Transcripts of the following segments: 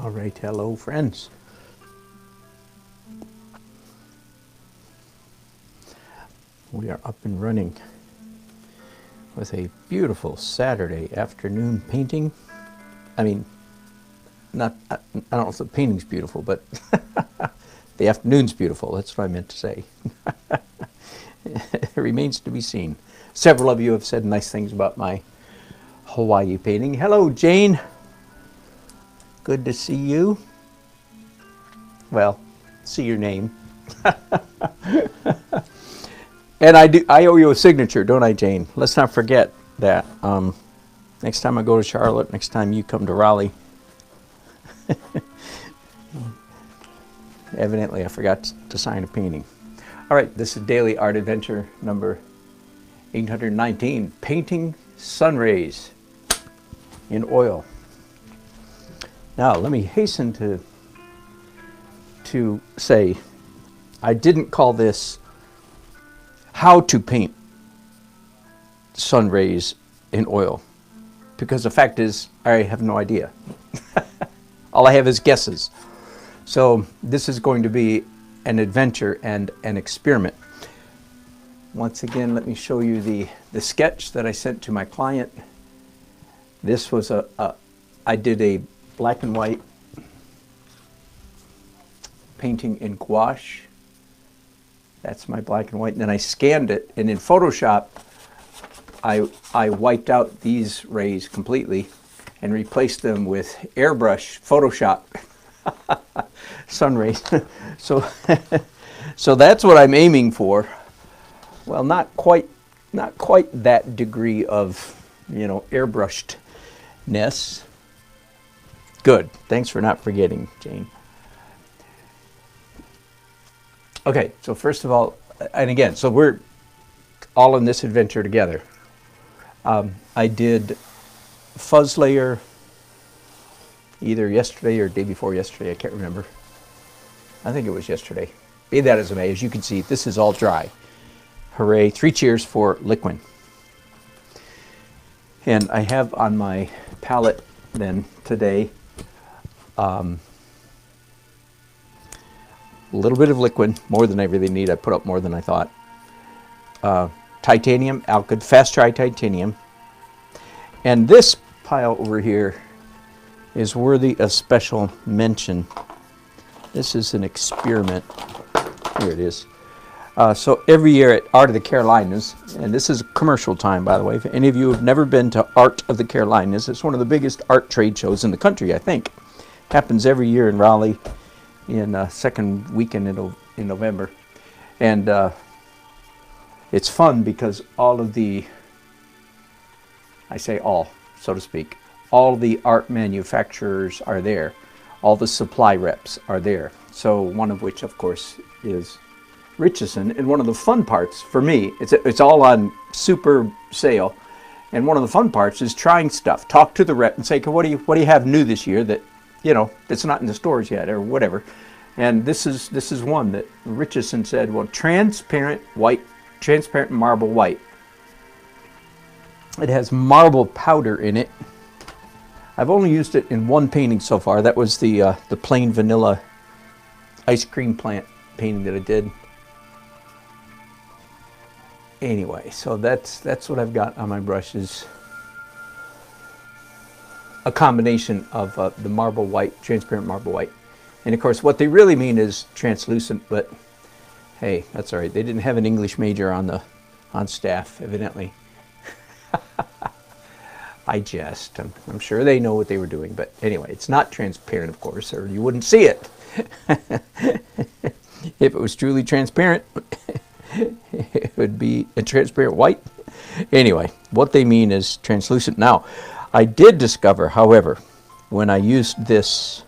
All right, hello friends. We are up and running with a beautiful Saturday afternoon painting. I mean, I don't know if the painting's beautiful, but the afternoon's beautiful. That's what I meant to say. It remains to be seen. Several of you have said nice things about my Hawaii painting. Hello, Jane. Good to see you. Well, see your name. And I owe you a signature, don't I, Jane? Let's not forget that. Next time I go to Charlotte, next time you come to Raleigh. Evidently, I forgot to sign a painting. All right, this is Daily Art Adventure number 819, Painting Sun Rays in Oil. Now, let me hasten to say, I didn't call this how to paint sun rays in oil, because the fact is I have no idea. All I have is guesses. So this is going to be an adventure and an experiment. Once again, let me show you the sketch that I sent to my client. This was I did a black and white painting in gouache. That's my black and white. And then I scanned it, and in Photoshop, I wiped out these rays completely and replaced them with airbrush Photoshop sun rays. So that's what I'm aiming for. Well, not quite that degree of, airbrushedness. Good. Thanks for not forgetting, Jane. Okay, so first of all, and again, so we're all in this adventure together. I did fuzz layer either yesterday or day before yesterday, I can't remember. I think it was yesterday. Be that as it may, as you can see, this is all dry. Hooray, 3 cheers for liquid. And I have on my palette then today a little bit of liquid, more than I really need. I put up more than I thought. Titanium, alkyd, fast dry titanium. And this pile over here is worthy of special mention. This is an experiment. Here it is. So every year at Art of the Carolinas, and this is commercial time, by the way, if any of you have never been to Art of the Carolinas, it's one of the biggest art trade shows in the country, I think. Happens every year in Raleigh in second weekend in November. And it's fun because all of the, I say all, so to speak, all the art manufacturers are there. All the supply reps are there. So one of which, of course, is Richardson. And one of the fun parts for me, it's all on super sale. And one of the fun parts is trying stuff. Talk to the rep and say, what do you have new this year that, that's not in the stores yet or whatever. And this is one that Richardson said, well, transparent marble white. It has marble powder in it. I've only used it in one painting so far. That was the plain vanilla ice cream plant painting that I did. Anyway, so that's what I've got on my brushes. A combination of the marble white, transparent marble white. And of course, what they really mean is translucent, but hey, that's all right. They didn't have an English major on staff, evidently. I jest. I'm sure they know what they were doing, but anyway, it's not transparent, of course, or you wouldn't see it. If it was truly transparent, it would be a transparent white. Anyway, what they mean is translucent. Now, I did discover, however, when I used this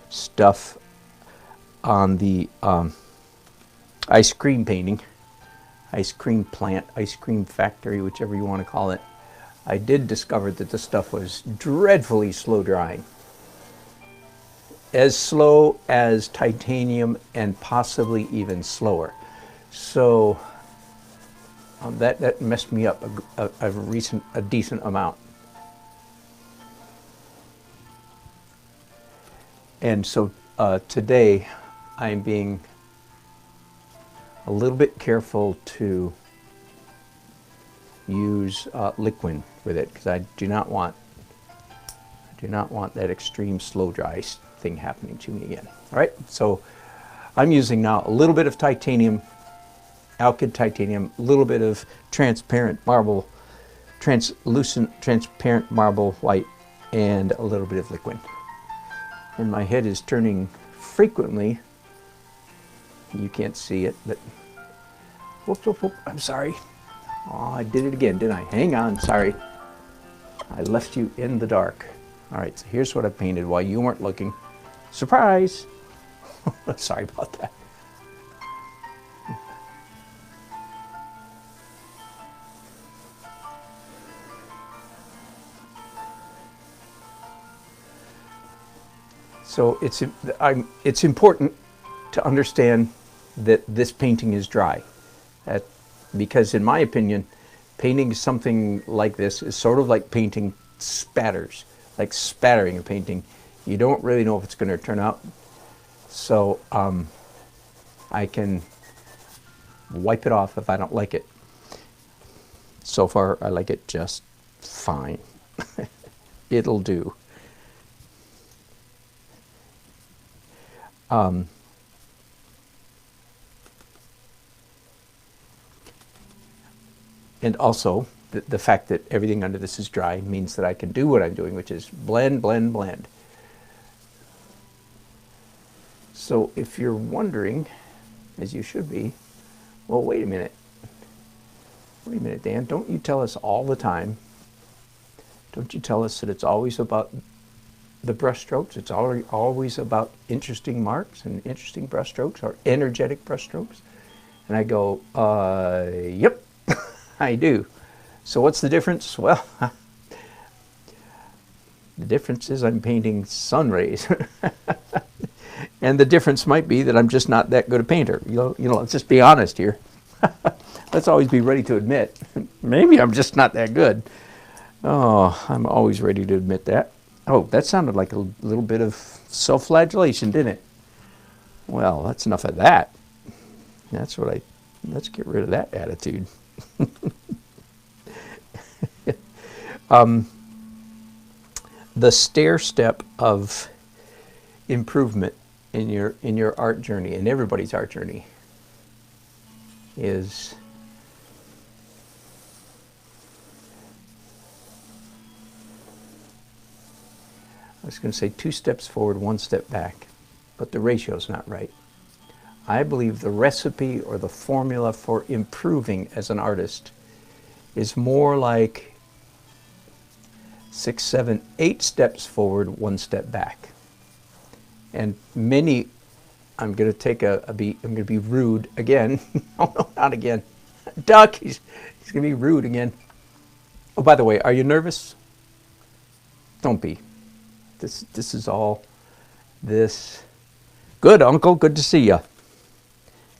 stuff on the ice cream painting, ice cream plant, ice cream factory, whichever you want to call it, I did discover that the stuff was dreadfully slow drying. As slow as titanium and possibly even slower. So that messed me up a decent amount. And so today I'm being a little bit careful to use liquid with it, because I do not want that extreme slow dry thing happening to me again. All right, so I'm using now a little bit of titanium, alkyd titanium, a little bit of translucent marble white, and a little bit of liquid. And my head is turning frequently. You can't see it, but whoop, whoop, whoop, I'm sorry. Oh, I did it again, didn't I? Hang on, sorry. I left you in the dark. All right, so here's what I painted while you weren't looking. Surprise! Sorry about that. So it's important to understand that this painting is dry. Because in my opinion, painting something like this is sort of like painting spatters, like spattering a painting. You don't really know if it's going to turn out. So I can wipe it off if I don't like it. So far, I like it just fine. It'll do. And also, the fact that everything under this is dry means that I can do what I'm doing, which is blend, blend, blend. So if you're wondering, as you should be, well, wait a minute. Wait a minute, Dan, don't you tell us all the time, don't you tell us that it's always about the brush strokes? It's always about interesting marks and interesting brush strokes, or energetic brush strokes? And I go, yep. I do. So what's the difference? Well, the difference is I'm painting sun rays. And the difference might be that I'm just not that good a painter. You know, let's just be honest here. Let's always be ready to admit, maybe I'm just not that good. Oh, I'm always ready to admit that. Oh, that sounded like a little bit of self-flagellation, didn't it? Well, that's enough of that. Let's get rid of that attitude. The stair step of improvement in your art journey, in everybody's art journey, is I was going to say 2 steps forward, 1 step back, but the ratio's not right. I believe the recipe or the formula for improving as an artist is more like 6, 7, 8 steps forward, 1 step back. And many, I'm going to take I'm going to be rude again. Oh, no, not again. Duck, he's going to be rude again. Oh, by the way, are you nervous? Don't be. This is all this. Good, Uncle, good to see you.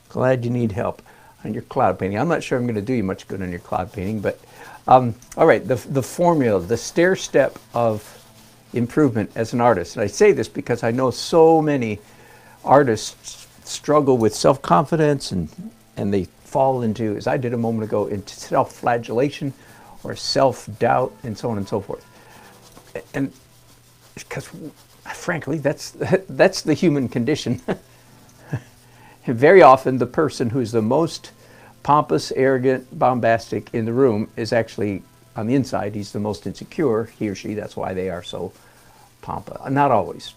Glad you need help on your cloud painting. I'm not sure I'm going to do you much good on your cloud painting, but all right, the formula, the stair step of improvement as an artist. And I say this because I know so many artists struggle with self-confidence and they fall into, as I did a moment ago, into self-flagellation or self-doubt and so on and so forth. And because, frankly, that's the human condition. And very often the person who's the most pompous, arrogant, bombastic in the room is actually, on the inside, he's the most insecure, he or she. That's why they are so pompous. Not always,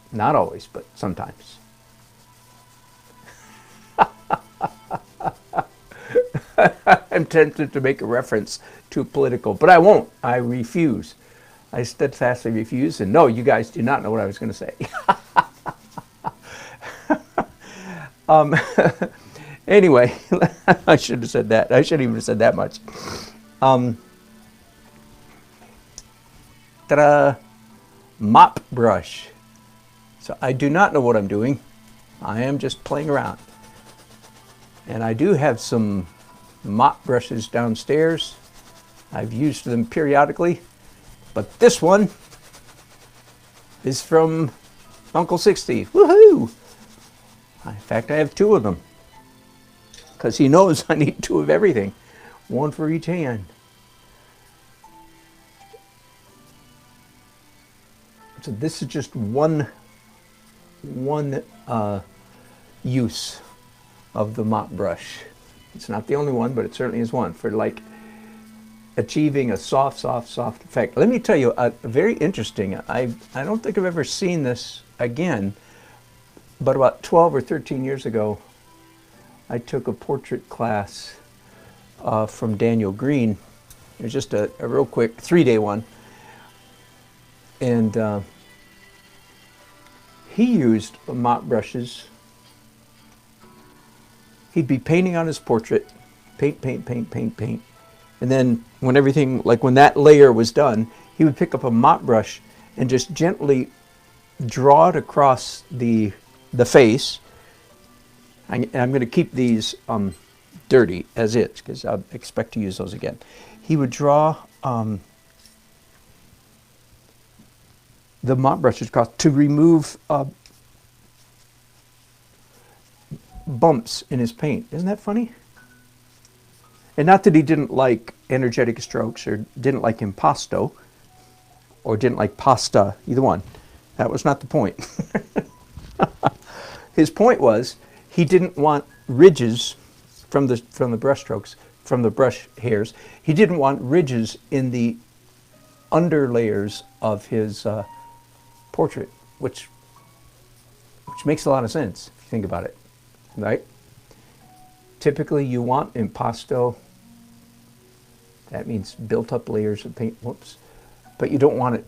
but sometimes. I'm tempted to make a reference to political, but I won't. I refuse. I steadfastly refuse. And no, you guys do not know what I was going to say. Anyway, I should have said that. I shouldn't even have said that much. Ta-da! Mop brush. So I do not know what I'm doing. I am just playing around. And I do have some mop brushes downstairs. I've used them periodically. But this one is from Uncle 60, woohoo! In fact, I have 2 of them. Because he knows I need 2 of everything. 1 for each hand. So this is just one use of the mop brush. It's not the only one, but it certainly is one for like achieving a soft effect. Let me tell you, very interesting. I don't think I've ever seen this again, but about 12 or 13 years ago, I took a portrait class from Daniel Green. It was just a real quick 3-day one. And he used mop brushes. He'd be painting on his portrait, paint. And then when everything, like when that layer was done, he would pick up a mop brush and just gently draw it across the face. I'm going to keep these dirty as is, because I expect to use those again. He would draw the mop brushes across to remove bumps in his paint. Isn't that funny? And not that he didn't like energetic strokes or didn't like impasto or didn't like pasta, either one. That was not the point. His point was he didn't want ridges from the brush strokes, from the brush hairs. He didn't want ridges in the under layers of his portrait, which makes a lot of sense if you think about it, right? Typically you want impasto, that means built up layers of paint, whoops, but you don't want it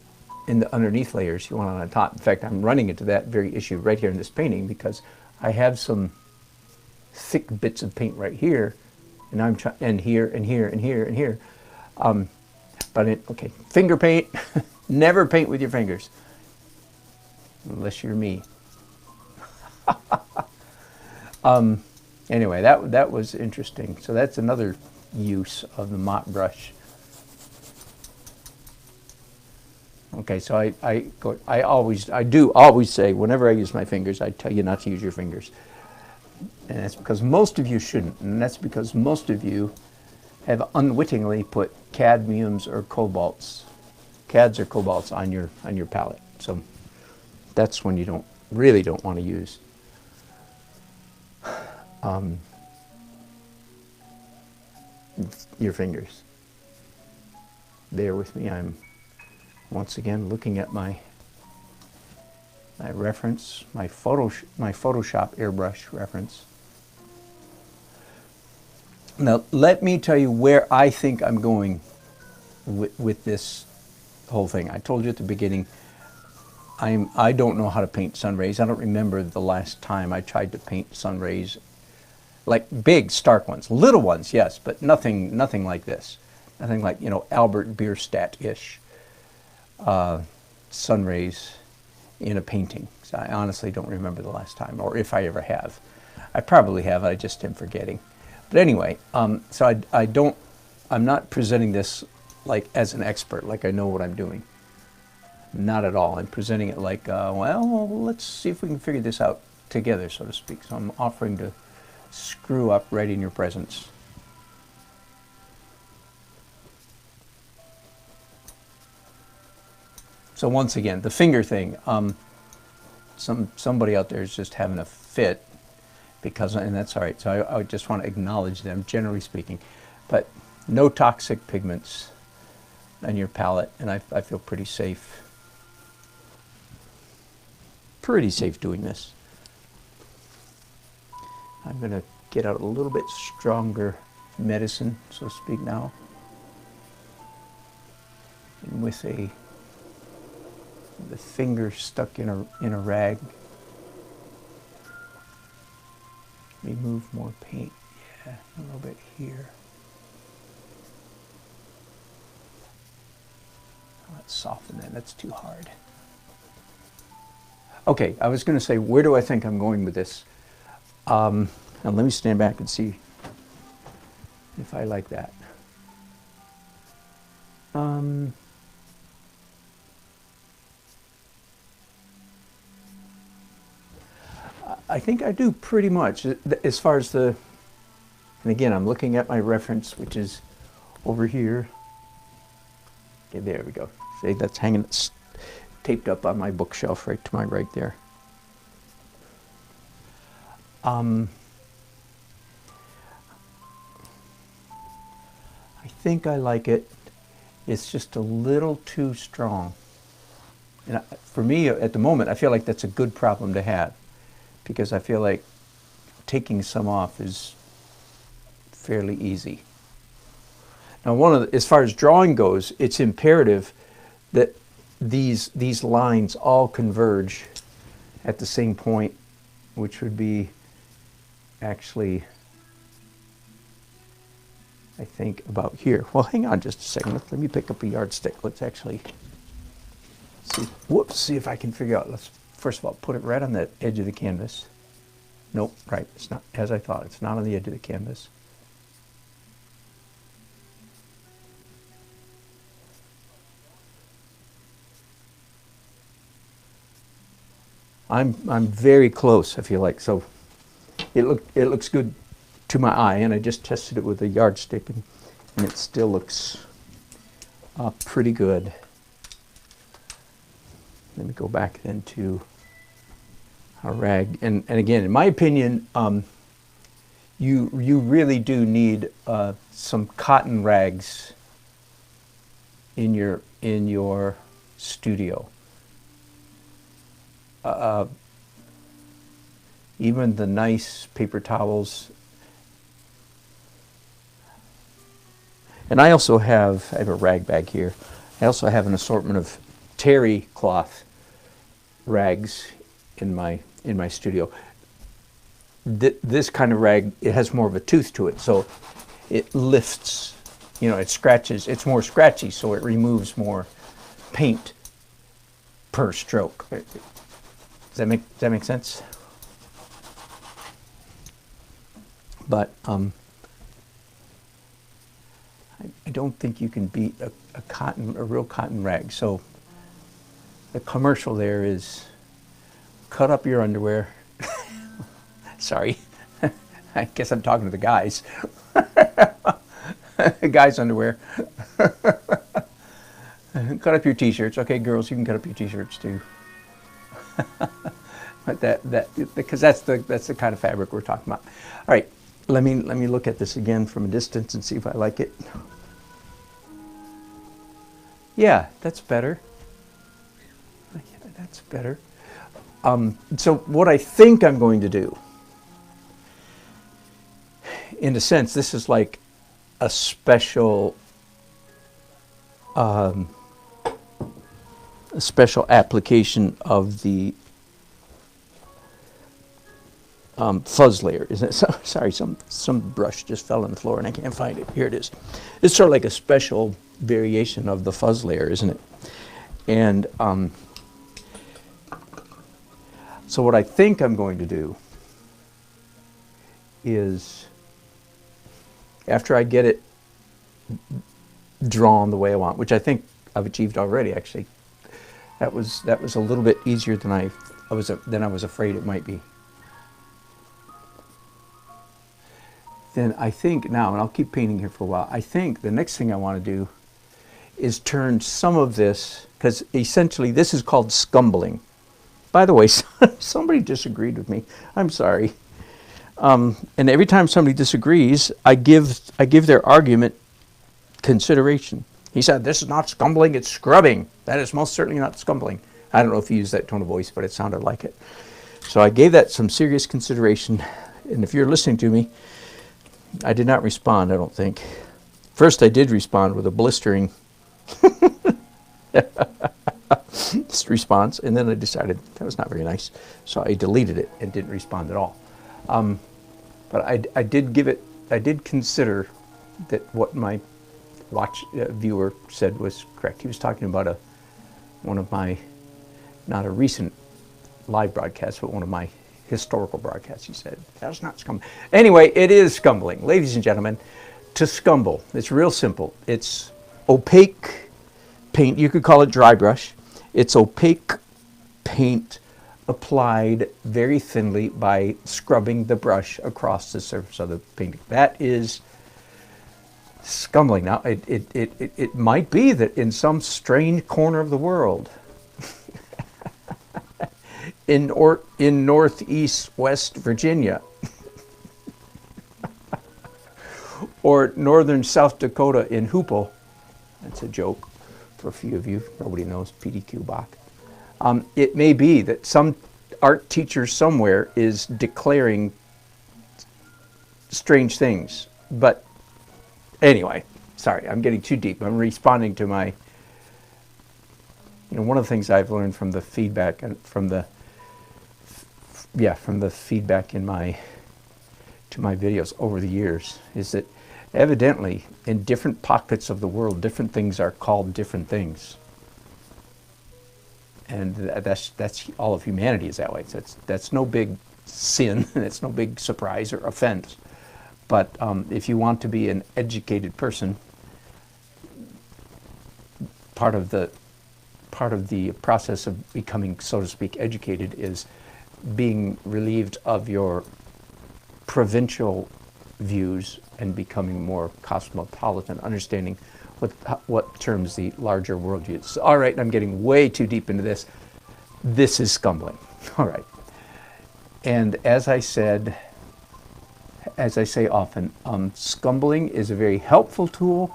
in the underneath layers, you want it on top. In fact, I'm running into that very issue right here in this painting because I have some thick bits of paint right here, and I'm trying, and here, and here, and here, and here. Okay, finger paint, never paint with your fingers. Unless you're me. Anyway, that was interesting. So that's another use of the mop brush. Okay, so I do always say, whenever I use my fingers, I tell you not to use your fingers. And that's because most of you shouldn't. And that's because most of you have unwittingly put cadmiums or cobalts, cads or cobalts on your palette. So that's when you really don't want to use your fingers. Bear with me. I'm once again looking at my reference, my Photoshop airbrush reference. Now, let me tell you where I think I'm going with this whole thing. I told you at the beginning, I don't know how to paint sun rays. I don't remember the last time I tried to paint sun rays, like big, stark ones. Little ones, yes, but nothing like this. Nothing like, Albert Bierstadt-ish sun rays in a painting. So I honestly don't remember the last time, or if I ever have. I probably have, I just am forgetting. But anyway, so I'm not presenting this like as an expert, like I know what I'm doing. Not at all. I'm presenting it like, well, let's see if we can figure this out together, so to speak. So I'm offering to screw up right in your presence. So once again, the finger thing. Somebody out there is just having a fit, and that's all right. So I just want to acknowledge them, generally speaking. But no toxic pigments on your palette, and I feel pretty safe. Pretty safe doing this. I'm going to get out a little bit stronger medicine, so to speak, now. And with the finger stuck in a rag. Remove more paint. Yeah, a little bit here. Let's soften that. That's too hard. Okay, I was going to say, where do I think I'm going with this? Now let me stand back and see if I like that. I think I do pretty much. As far as the, and again, I'm looking at my reference, which is over here. Okay, there we go. See, that's hanging, taped up on my bookshelf right to my right there. I think I like it. It's just a little too strong. And for me, at the moment, I feel like that's a good problem to have, because I feel like taking some off is fairly easy. Now, as far as drawing goes, it's imperative that these lines all converge at the same point, which would be actually, I think, about here. Well, hang on just a second. Let me pick up a yardstick. Let's actually see. Whoops, see if I can figure out. Let's first of all put it right on the edge of the canvas. Nope, right. It's not as I thought. It's not on the edge of the canvas. I'm very close, I feel like. So it looks good to my eye, and I just tested it with a yardstick, and it still looks pretty good. Let me go back then to a rag, and again, in my opinion, you really do need some cotton rags in your studio. Even the nice paper towels. And I also have a rag bag here. I also have an assortment of terry cloth rags in my studio. This kind of rag, it has more of a tooth to it, so it lifts, it scratches, it's more scratchy, so it removes more paint per stroke. Does that make sense? But I don't think you can beat a real cotton rag. So the commercial there is cut up your underwear. Sorry, I guess I'm talking to the guys. Guys' underwear. Cut up your t-shirts. Okay, girls, you can cut up your t-shirts too. But because that's the kind of fabric we're talking about. All right, let me look at this again from a distance and see if I like it. Yeah, that's better. That's better. So what I think I'm going to do, in a sense, this is like a special application of the fuzz layer, isn't it? Sorry, some brush just fell on the floor and I can't find it. Here it is. It's sort of like a special variation of the fuzz layer, isn't it? And so what I think I'm going to do is, after I get it drawn the way I want, which I think I've achieved already, actually. That was a little bit easier than I was afraid it might be. Then I think now, and I'll keep painting here for a while, I think the next thing I want to do is turn some of this, because essentially this is called scumbling. By the way, somebody disagreed with me. I'm sorry. And every time somebody disagrees, I give their argument consideration. He said, "This is not scumbling, it's scrubbing." That is most certainly not scumbling. I don't know if he used that tone of voice, but it sounded like it. So I gave that some serious consideration. And if you're listening to me, I did not respond, I don't think. First, I did respond with a blistering response, and then I decided that was not very nice. So I deleted it and didn't respond at all. But I did consider that what my viewer said was correct. He was talking about one of my, not a recent live broadcast, but one of my historical broadcasts. He said, "That's not scumbling." Anyway, it is scumbling. Ladies and gentlemen, to scumble, it's real simple. It's opaque paint. You could call it dry brush. It's opaque paint applied very thinly by scrubbing the brush across the surface of the painting. That is scumbling. Now, it might be that in some strange corner of the world, in northeast West Virginia, or northern South Dakota in Hoople, that's a joke for a few of you, nobody knows PDQ Bach. It may be that some art teacher somewhere is declaring strange things. But anyway, sorry, I'm getting too deep. I'm responding to my, one of the things I've learned from the feedback and from the feedback in to my videos over the years is that evidently in different pockets of the world, different things are called different things. And that's all of humanity is that way. So that's no big sin, and it's no big surprise or offense. But if you want to be an educated person, part of the process of becoming, so to speak, educated is being relieved of your provincial views and becoming more cosmopolitan, understanding what terms the larger world uses. All right, I'm getting way too deep into this. This is scumbling. All right. And as I say often, scumbling is a very helpful tool,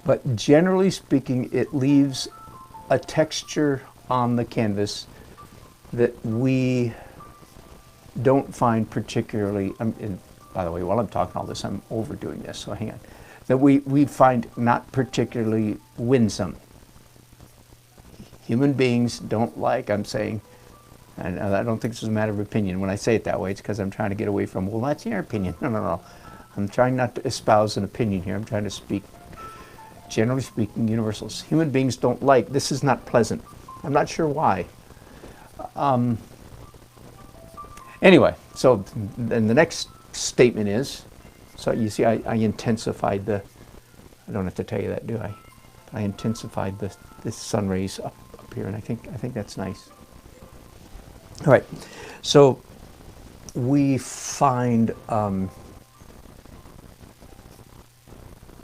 but generally speaking, it leaves a texture on the canvas that we don't find particularly, and by the way, while I'm talking all this, I'm overdoing this, so hang on, that we find not particularly winsome. Human beings don't like, I'm saying, and I don't think this is a matter of opinion. When I say it that way, it's because I'm trying to get away from, well, that's your opinion. No. I'm trying not to espouse an opinion here. I'm trying to speak, generally speaking, universals. Human beings don't like, this is not pleasant. I'm not sure why. Anyway, so then the next statement is, so you see I intensified I don't have to tell you that, do I? I intensified the sun rays up here, and I think that's nice. All right, so we find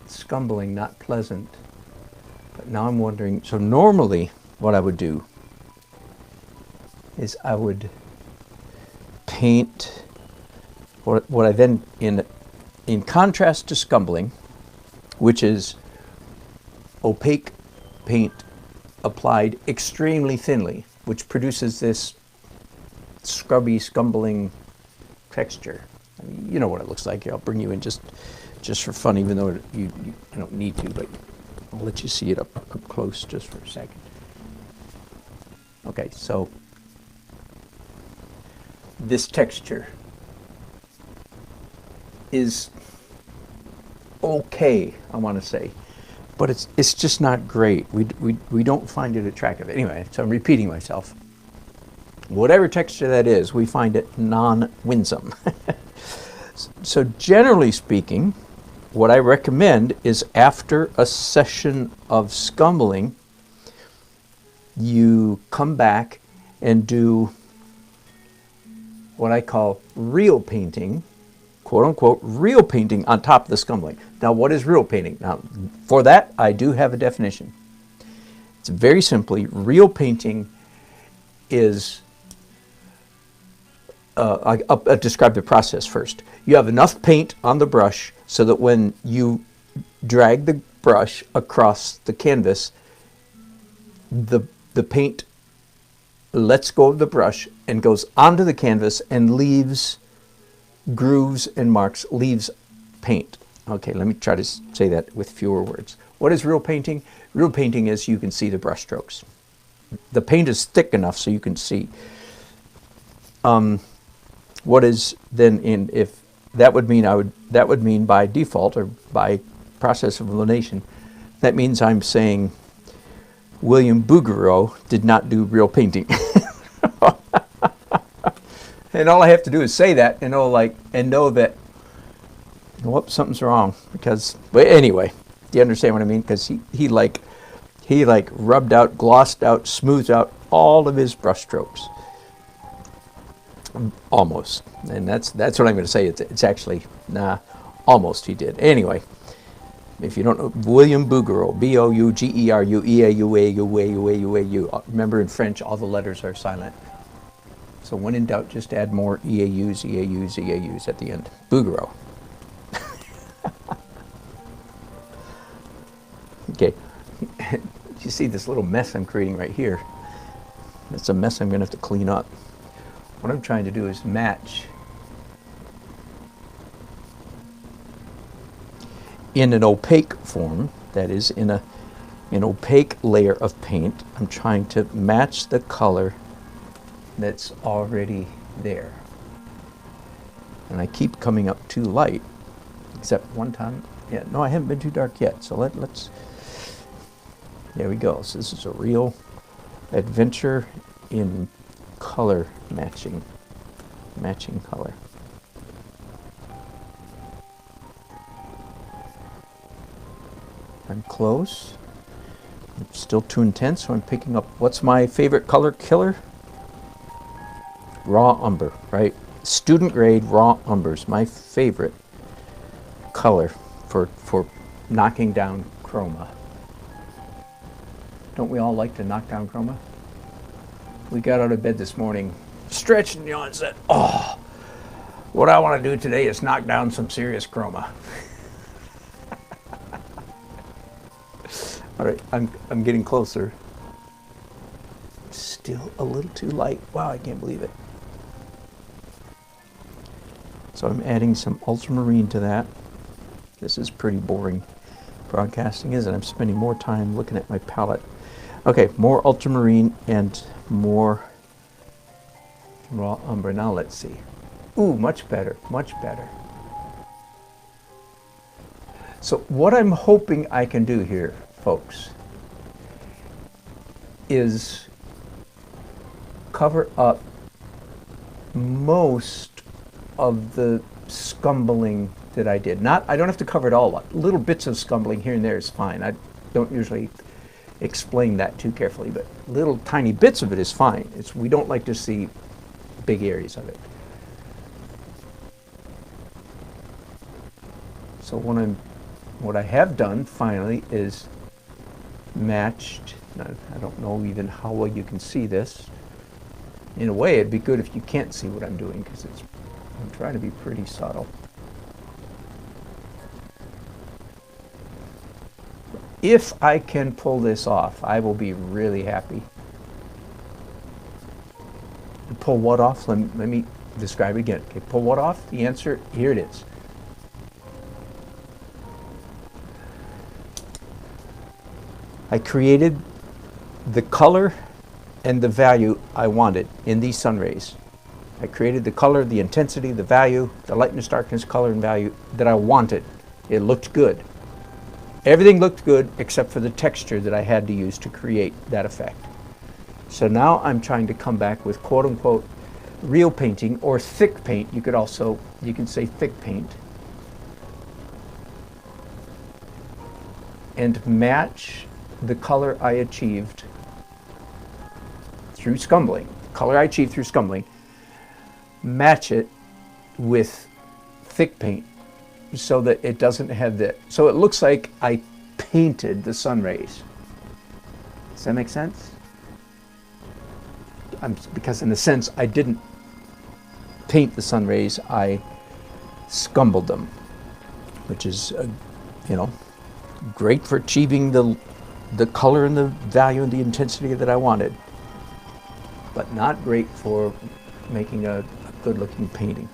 scumbling not pleasant, but now I'm wondering, so normally what I would do is I would paint what I then, in contrast to scumbling, which is opaque paint applied extremely thinly, which produces this scrubby, scumbling texture. I mean, you know what it looks like. I'll bring you in just for fun, even though you don't need to, but I'll let you see it up close just for a second. Okay, so this texture is okay, I want to say, but it's just not great. We don't find it attractive. Anyway, so I'm repeating myself. Whatever texture that is, we find it non-winsome. So generally speaking, what I recommend is after a session of scumbling, you come back and do what I call real painting, quote unquote, real painting on top of the scumbling. Now, what is real painting? Now, for that, I do have a definition. It's very simply, real painting is, I'll describe the process first. You have enough paint on the brush so that when you drag the brush across the canvas, the paint lets go of the brush and goes onto the canvas and leaves grooves and marks, leaves paint. Okay, let me try to say that with fewer words. What is real painting? Real painting is you can see the brush strokes. The paint is thick enough so you can see. What is then in, if that would mean that would mean by default or by process of elimination, that means I'm saying William Bouguereau did not do real painting. And all I have to do is say that and know that, whoops, something's wrong. Because, but anyway, do you understand what I mean? Because he rubbed out, glossed out, smoothed out all of his brush strokes. Almost. And that's what I'm going to say. It's actually, nah, almost he did. Anyway, if you don't know, William Bouguereau, Bougereau, Eauu. Remember, in French, all the letters are silent. So when in doubt, just add more eaus at the end. Bouguereau. Okay. You see this little mess I'm creating right here? It's a mess I'm going to have to clean up. What I'm trying to do is match in an opaque form, that is in an opaque layer of paint. I'm trying to match the color that's already there. And I keep coming up too light, except one time. Yeah, no, I haven't been too dark yet. So let's, there we go. So this is a real adventure in color matching color. I'm close. It's still too intense, so I'm picking up. What's my favorite color killer? Raw umber, right? Student grade raw umber's my favorite color for knocking down chroma. Don't we all like to knock down chroma? We got out of bed this morning, stretched and yawned, and said, oh, what I want to do today is knock down some serious chroma. All right, I'm getting closer. Still a little too light. Wow, I can't believe it. So I'm adding some ultramarine to that. This is pretty boring broadcasting, isn't it? I'm spending more time looking at my palette. Okay, more ultramarine and more raw umber. Now let's see. Ooh, much better, much better. So what I'm hoping I can do here, folks, is cover up most of the scumbling that I did. I don't have to cover it all up. Little bits of scumbling here and there is fine. I don't usually explain that too carefully, but little tiny bits of it is fine. We don't like to see big areas of it. So what I have done finally is matched. I don't know even how well you can see this. In a way, it'd be good if you can't see what I'm doing, because I'm trying to be pretty subtle. If I can pull this off, I will be really happy. Pull what off? Let me describe it again. Okay, pull what off? The answer, here it is. I created the color and the value I wanted in these sun rays. I created the color, the intensity, the value, the lightness, darkness, color, and value that I wanted. It looked good. Everything looked good except for the texture that I had to use to create that effect. So now I'm trying to come back with quote-unquote real painting or thick paint. You can say thick paint. And match the color I achieved through scumbling. Color I achieved through scumbling. Match it with thick paint so that it doesn't have that. So it looks like I painted the sun rays. Does that make sense? Because in a sense, I didn't paint the sun rays, I scumbled them, which is, great for achieving the color and the value and the intensity that I wanted, but not great for making a good-looking painting.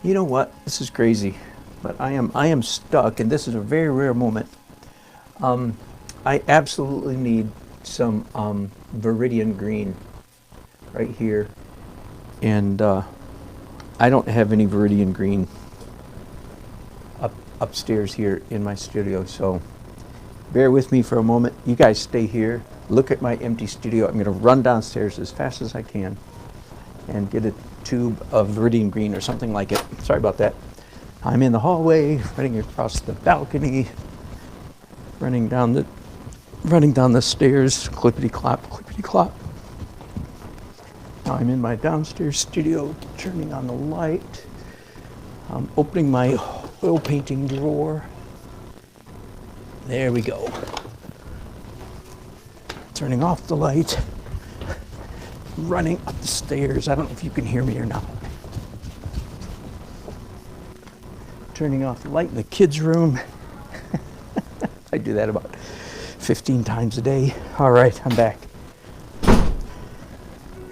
You know what? This is crazy, but I am stuck, and this is a very rare moment. I absolutely need some Viridian green right here, and I don't have any Viridian green upstairs here in my studio, so bear with me for a moment. You guys stay here, look at my empty studio. I'm going to run downstairs as fast as I can and get a tube of Viridian green or something like it. Sorry about that. I'm in the hallway, running across the balcony, running down the stairs, clippity clop, clippity clop. Now I'm in my downstairs studio, turning on the light. I'm opening my oil painting drawer. There we go. Turning off the light. Running up the stairs. I don't know if you can hear me or not. Turning off the light in the kids' room. I do that about 15 times a day. All right, I'm back.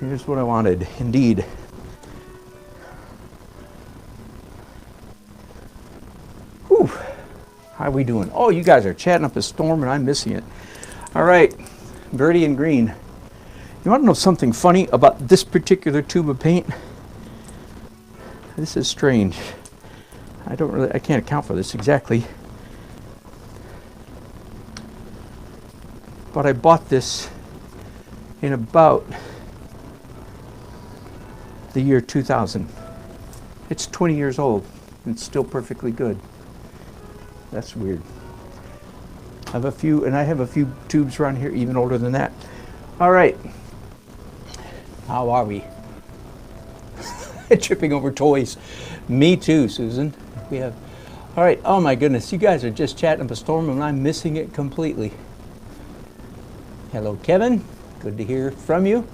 Here's what I wanted, indeed. Whew. How are we doing? Oh, you guys are chatting up a storm and I'm missing it. All right, Viridian Green. You want to know something funny about this particular tube of paint? This is strange. I can't account for this exactly. But I bought this in about the year 2000. It's 20 years old and it's still perfectly good. That's weird. I have a few tubes around here even older than that. All right. How are we? Tripping over toys. Me too, Susan. We have. All right. Oh my goodness, you guys are just chatting up a storm and I'm missing it completely. Hello, Kevin. Good to hear from you.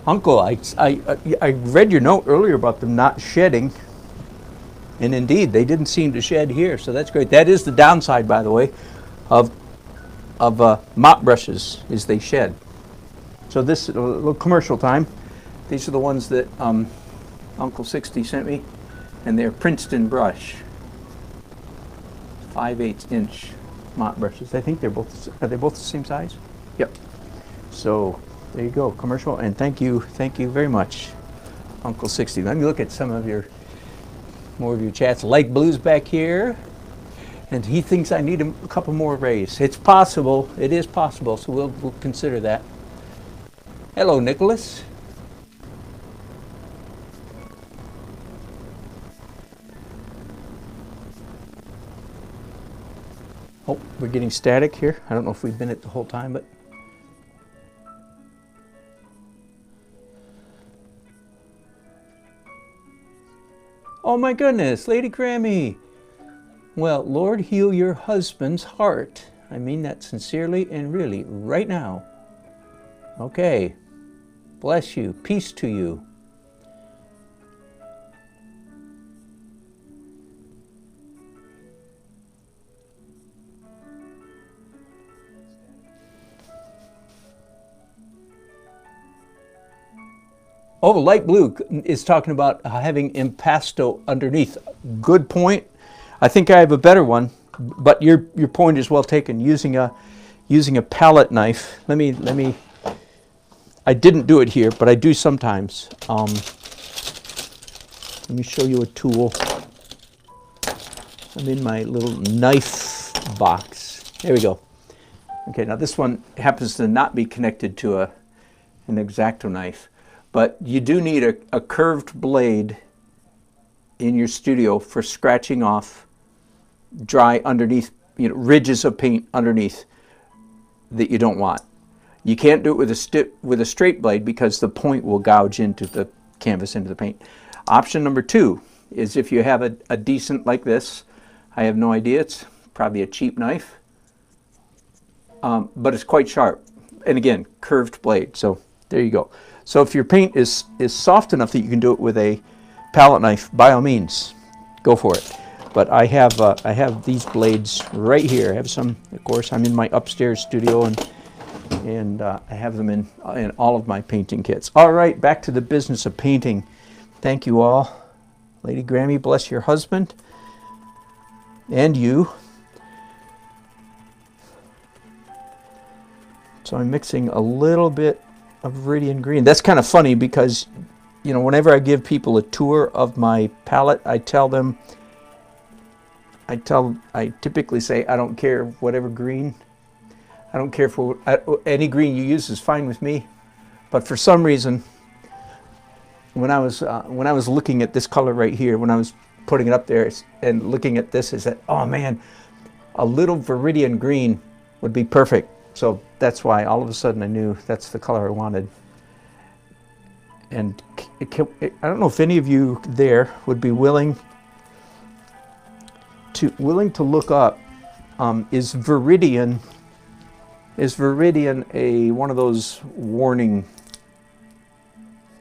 Uncle, I read your note earlier about them not shedding, and indeed they didn't seem to shed here, so that's great. That is the downside, by the way, of mop brushes, is they shed. So this a little commercial time. These are the ones that Uncle 60 sent me, and they're Princeton brush, 5/8 inch mop brushes. I think are they both the same size? Yep. So there you go, commercial, and thank you very much, Uncle 60. Let me look at some of more of your chats. Light Blue's back here, and he thinks I need a couple more rays. It's possible, it is possible, so we'll consider that. Hello, Nicholas. Oh, we're getting static here. I don't know if we've been it the whole time, but oh my goodness, Lady Grammy. Well, Lord, heal your husband's heart. I mean that sincerely and really right now. Okay. Bless you. Peace to you. Oh, light blue is talking about having impasto underneath. Good point. I think I have a better one, but your point is well taken. Using a palette knife. Let me. I didn't do it here, but I do sometimes. Let me show you a tool. I'm in my little knife box. There we go. Okay, now this one happens to not be connected to an X-Acto knife. But you do need a curved blade in your studio for scratching off dry underneath, ridges of paint underneath that you don't want. You can't do it with a straight blade because the point will gouge into the canvas, into the paint. Option number 2 is if you have a decent like this. I have no idea. It's probably a cheap knife, but it's quite sharp. And again, curved blade. So there you go. So if your paint is soft enough that you can do it with a palette knife, by all means, go for it. But I have these blades right here. I have some, of course, I'm in my upstairs studio, and I have them in all of my painting kits. All right, back to the business of painting. Thank you all. Lady Grammy, bless your husband and you. So I'm mixing a little bit of Viridian Green. That's kind of funny because, whenever I give people a tour of my palette, I typically say, I don't care whatever green. I don't care for any green you use is fine with me. But for some reason, when I was looking at this color right here, when I was putting it up there and looking at this, is that, oh man, a little Viridian Green would be perfect. So that's why all of a sudden I knew that's the color I wanted. And I don't know if any of you there would be willing to look up, is Viridian a one of those warning?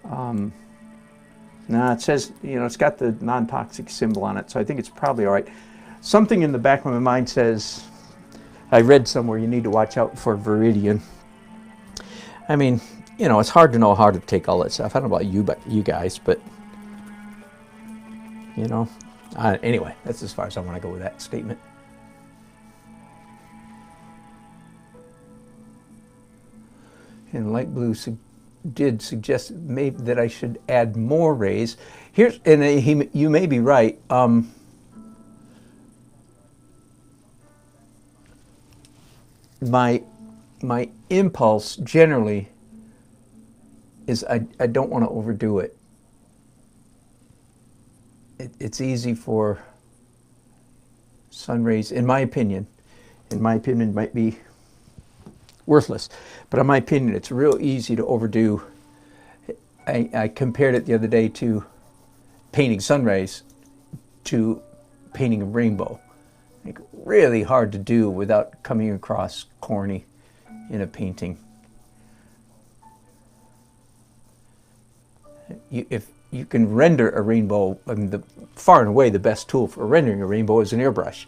No, it says, you know, it's got the non-toxic symbol on it, so I think it's probably all right. Something in the back of my mind says, I read somewhere you need to watch out for Viridian. I mean, you know, it's hard to know how to take all that stuff. I don't know about you guys, but you know, anyway, that's as far as I want to go with that statement. And light blue did suggest maybe that I should add more rays. Here's, and you may be right. My impulse generally is I don't want to overdo it. It's easy for sun rays, in my opinion, might be worthless, but in my opinion, it's real easy to overdo. I compared it the other day to painting sun rays to painting a rainbow. Like, really hard to do without coming across corny in a painting. If you can render a rainbow, I mean, far and away the best tool for rendering a rainbow is an airbrush.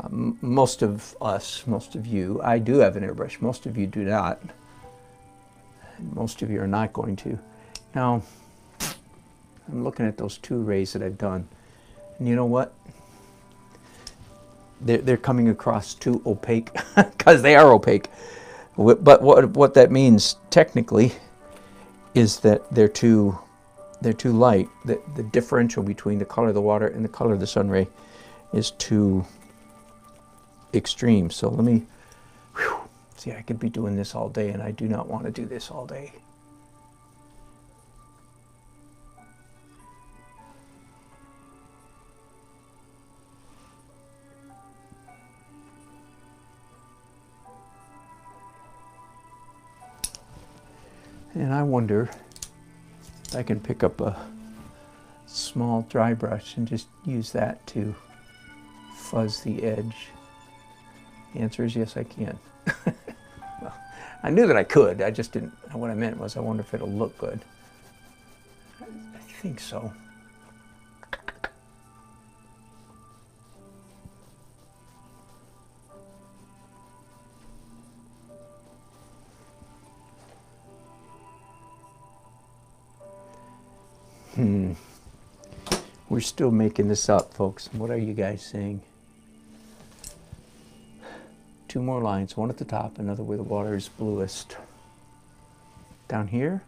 Most of us, most of you, I do have an airbrush. Most of you do not. Most of you are not going to. Now, I'm looking at those two rays that I've done, and you know what? They're coming across too opaque, because they are opaque. But what that means technically is that they're too light. The differential between the color of the water and the color of the sun ray is too extreme. So let me, see, I could be doing this all day, and I do not want to do this all day. And I wonder if I can pick up a small dry brush and just use that to fuzz the edge. The answer is yes, I can. Well, I knew that I could. I just didn't. What I meant was I wonder if it'll look good. I think so. We're still making this up, folks. What are you guys saying? 2 more lines, one at the top, another where the water is bluest. Down here?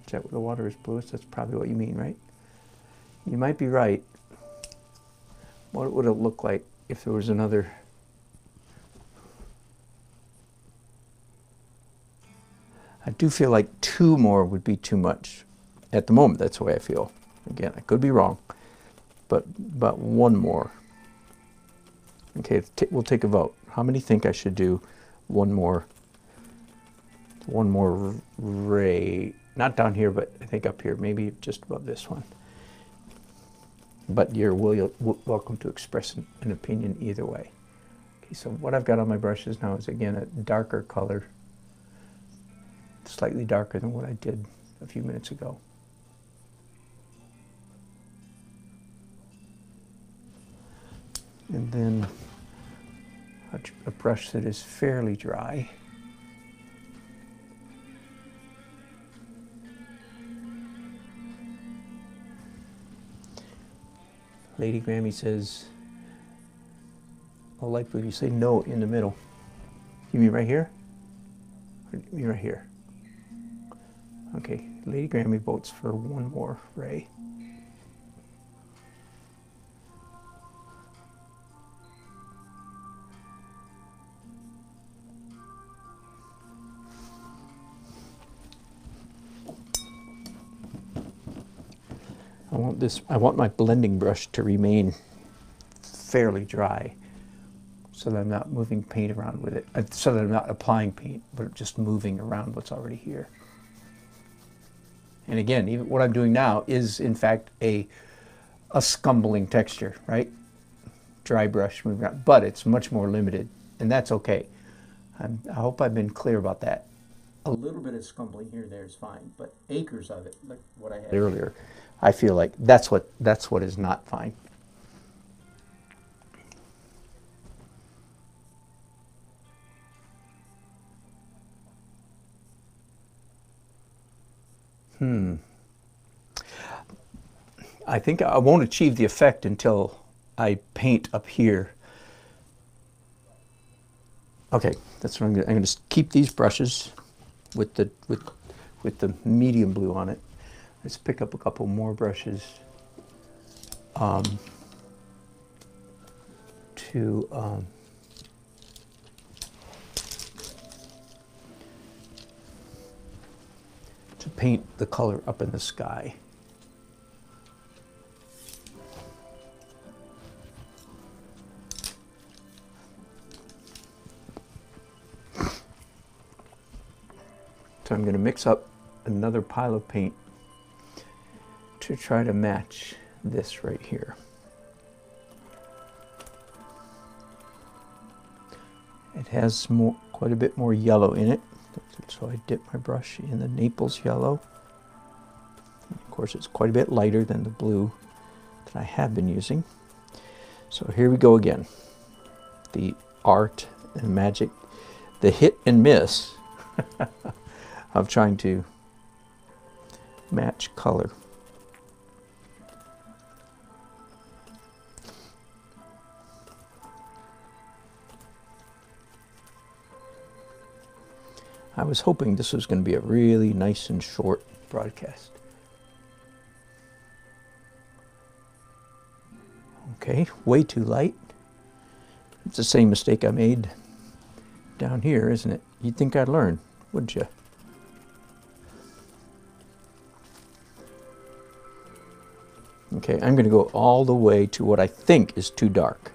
Is that where the water is bluest? That's probably what you mean, right? You might be right. What would it look like if there was another? I do feel like 2 more would be too much. At the moment, that's the way I feel. Again, I could be wrong, but 1 more. Okay, we'll take a vote. How many think I should do one more ray? Not down here, but I think up here, maybe just above this one. But you're welcome to express an opinion either way. Okay, so what I've got on my brushes now is, again, a darker color, slightly darker than what I did a few minutes ago. And then a brush that is fairly dry. Lady Grammy says, oh, light blue, you say no in the middle. You mean right here? Or you mean right here? Okay, Lady Grammy votes for 1 more ray. I want my blending brush to remain fairly dry. so that I'm not moving paint around with it, so that I'm not applying paint, but just moving around what's already here. And again, even what I'm doing now is in fact a scumbling texture, right? Dry brush moving around, but it's much more limited, and that's okay. I hope I've been clear about that. A little bit of scumbling here and there is fine, but acres of it, like what I had earlier, I feel like that's what is not fine. I think I won't achieve the effect until I paint up here. Okay, that's what I'm going to keep these brushes with the medium blue on it. Let's pick up a couple more brushes to paint the color up in the sky. So I'm going to mix up another pile of paint to try to match this right here. It has quite a bit more yellow in it, so I dip my brush in the Naples yellow. And of course, it's quite a bit lighter than the blue that I have been using. So here we go again. The art and magic, the hit and miss of trying to match color. I was hoping this was going to be a really nice and short broadcast. Okay, way too light. It's the same mistake I made down here, isn't it? You'd think I'd learn, wouldn't you? Okay, I'm going to go all the way to what I think is too dark.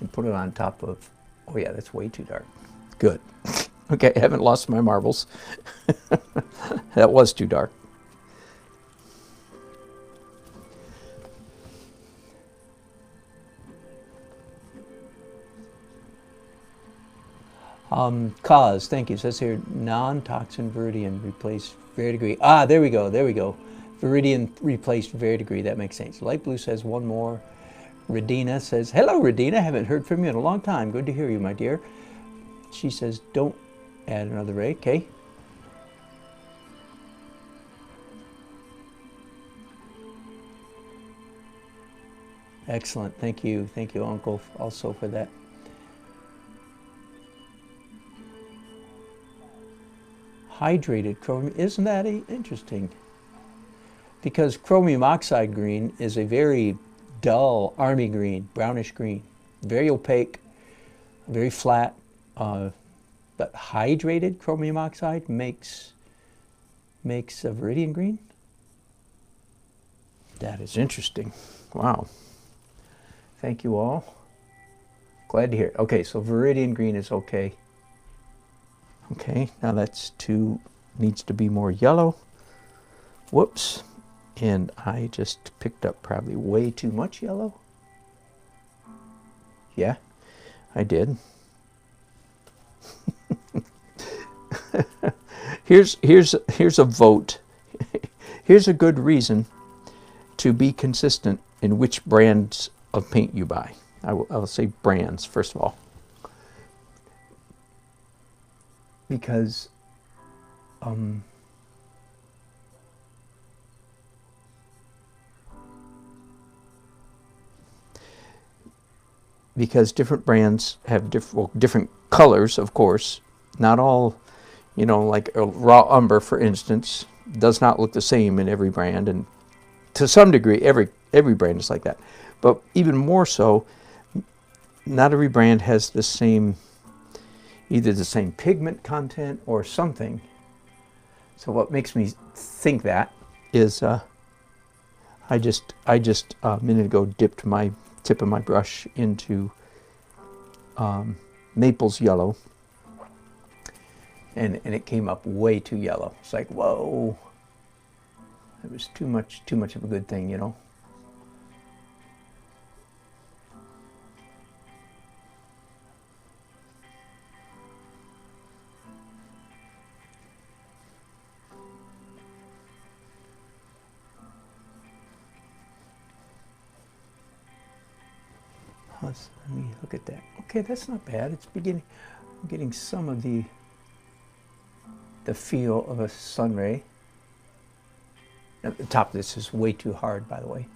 And put it on top of, oh yeah, that's way too dark. Good. Okay, I haven't lost my marbles. That was too dark. Cause, thank you. It says here, non-toxin Viridian replaced verdigris. Ah, there we go, there we go. Viridian replaced verdigris, that makes sense. Light Blue says one more. Redina says, hello Redina, haven't heard from you in a long time. Good to hear you, my dear. She says, don't add another ray, okay. Excellent, thank you, Uncle, also for that. Hydrated chromium, isn't that interesting? Because chromium oxide green is a very dull army green, brownish green, very opaque, very flat, but hydrated chromium oxide makes a viridian green? That is interesting. Wow. Thank you all. Glad to hear it. Okay, so viridian green is okay. Okay, now that's needs to be more yellow. Whoops. And I just picked up probably way too much yellow. Yeah, I did. Here's a vote. Here's a good reason to be consistent in which brands of paint you buy. I will say brands first of all, because different brands have different colors, of course. Not all, you know, like a raw umber, for instance, does not look the same in every brand, and to some degree, every brand is like that. But even more so, not every brand has the same, either the same pigment content or something. So what makes me think that is, I just a minute ago dipped my tip of my brush into Maples yellow, and it came up way too yellow. It's like, whoa, it was too much of a good thing, you know. Let me look at that. Okay, that's not bad. It's beginning. I'm getting some of the feel of a sun ray. At the top of this is way too hard, by the way.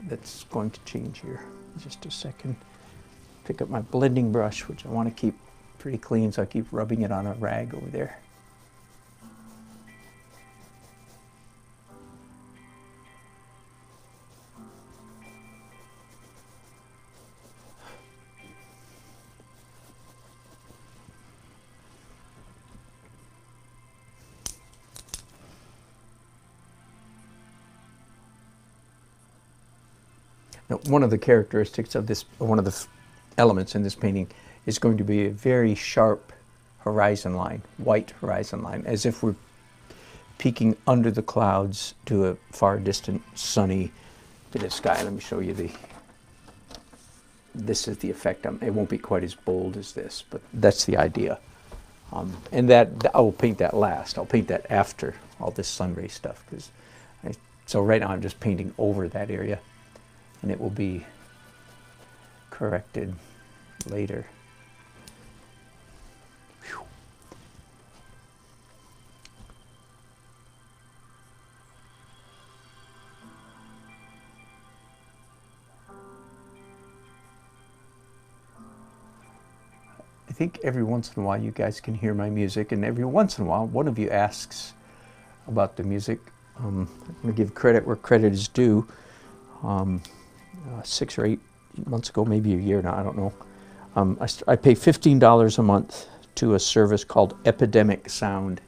That's going to change here in just a second. Pick up my blending brush, which I want to keep pretty clean, so I keep rubbing it on a rag over there. Now, one of the characteristics of this, one of the elements in this painting, is going to be a very sharp horizon line, white horizon line, as if we're peeking under the clouds to a far distant sunny bit of sky. Let me show you this is the effect. It won't be quite as bold as this, but that's the idea. And that I will paint that last. I'll paint that after all this sun ray stuff. So right now I'm just painting over that area, and it will be corrected later. Whew. I think every once in a while you guys can hear my music, and every once in a while one of you asks about the music. I'm going to give credit where credit is due. 6 or 8 months ago, maybe a year now, I don't know. I pay $15 a month to a service called Epidemic Sound.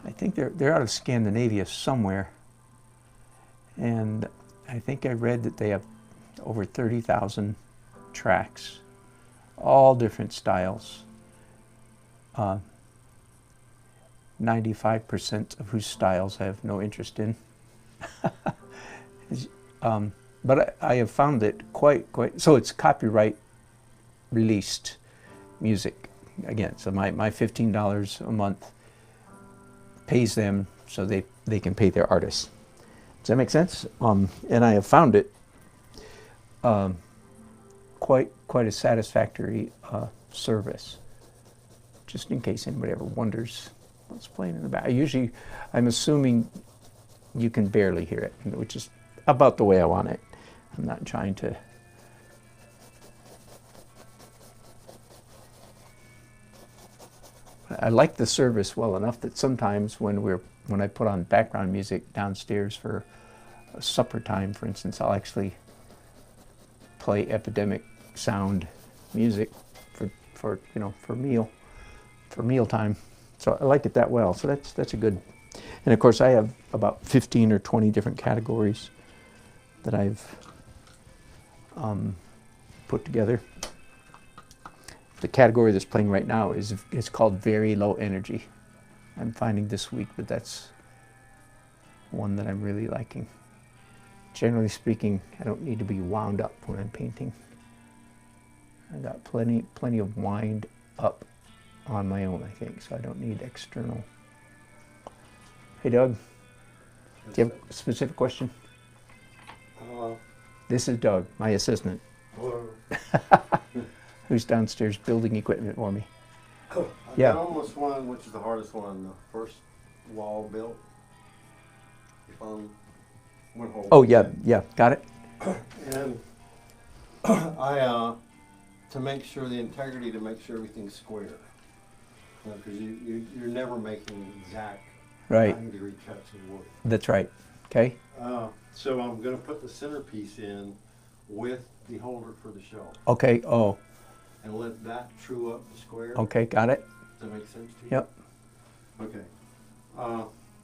I think they're out of Scandinavia somewhere, and I think I read that they have over 30,000 tracks, all different styles. 95% of whose styles I have no interest in. But I have found it quite, so it's copyright released music. Again, so my $15 a month pays them so they can pay their artists. Does that make sense? And I have found it quite a satisfactory service. Just in case anybody ever wonders what's playing in the back. I'm assuming you can barely hear it, which is about the way I want it. I'm not trying to. I like the service well enough that sometimes when I put on background music downstairs for supper time, for instance, I'll actually play Epidemic Sound music for meal time. So I like it that well. So that's a good. And of course I have about 15 or 20 different categories that I've put together. The category that's playing right now is called Very Low Energy. I'm finding this week that that's one that I'm really liking. Generally speaking, I don't need to be wound up when I'm painting. I got plenty of wind up on my own, I think, so I don't need external. Hey Doug, do you have a specific question? This is Doug, my assistant. Hello. Who's downstairs building equipment for me. I Yeah. got almost one, which is the hardest one, the first wall built. You found one hole. Oh yeah, got it. And to make sure the integrity, to make sure everything's square. Because you're never making exact Right. 90-degree cuts of wood. That's right. Okay. So I'm going to put the centerpiece in with the holder for the shelf. Okay. Oh. And let that true up the square. Okay. Got it. Does that make sense to you? Yep. Okay.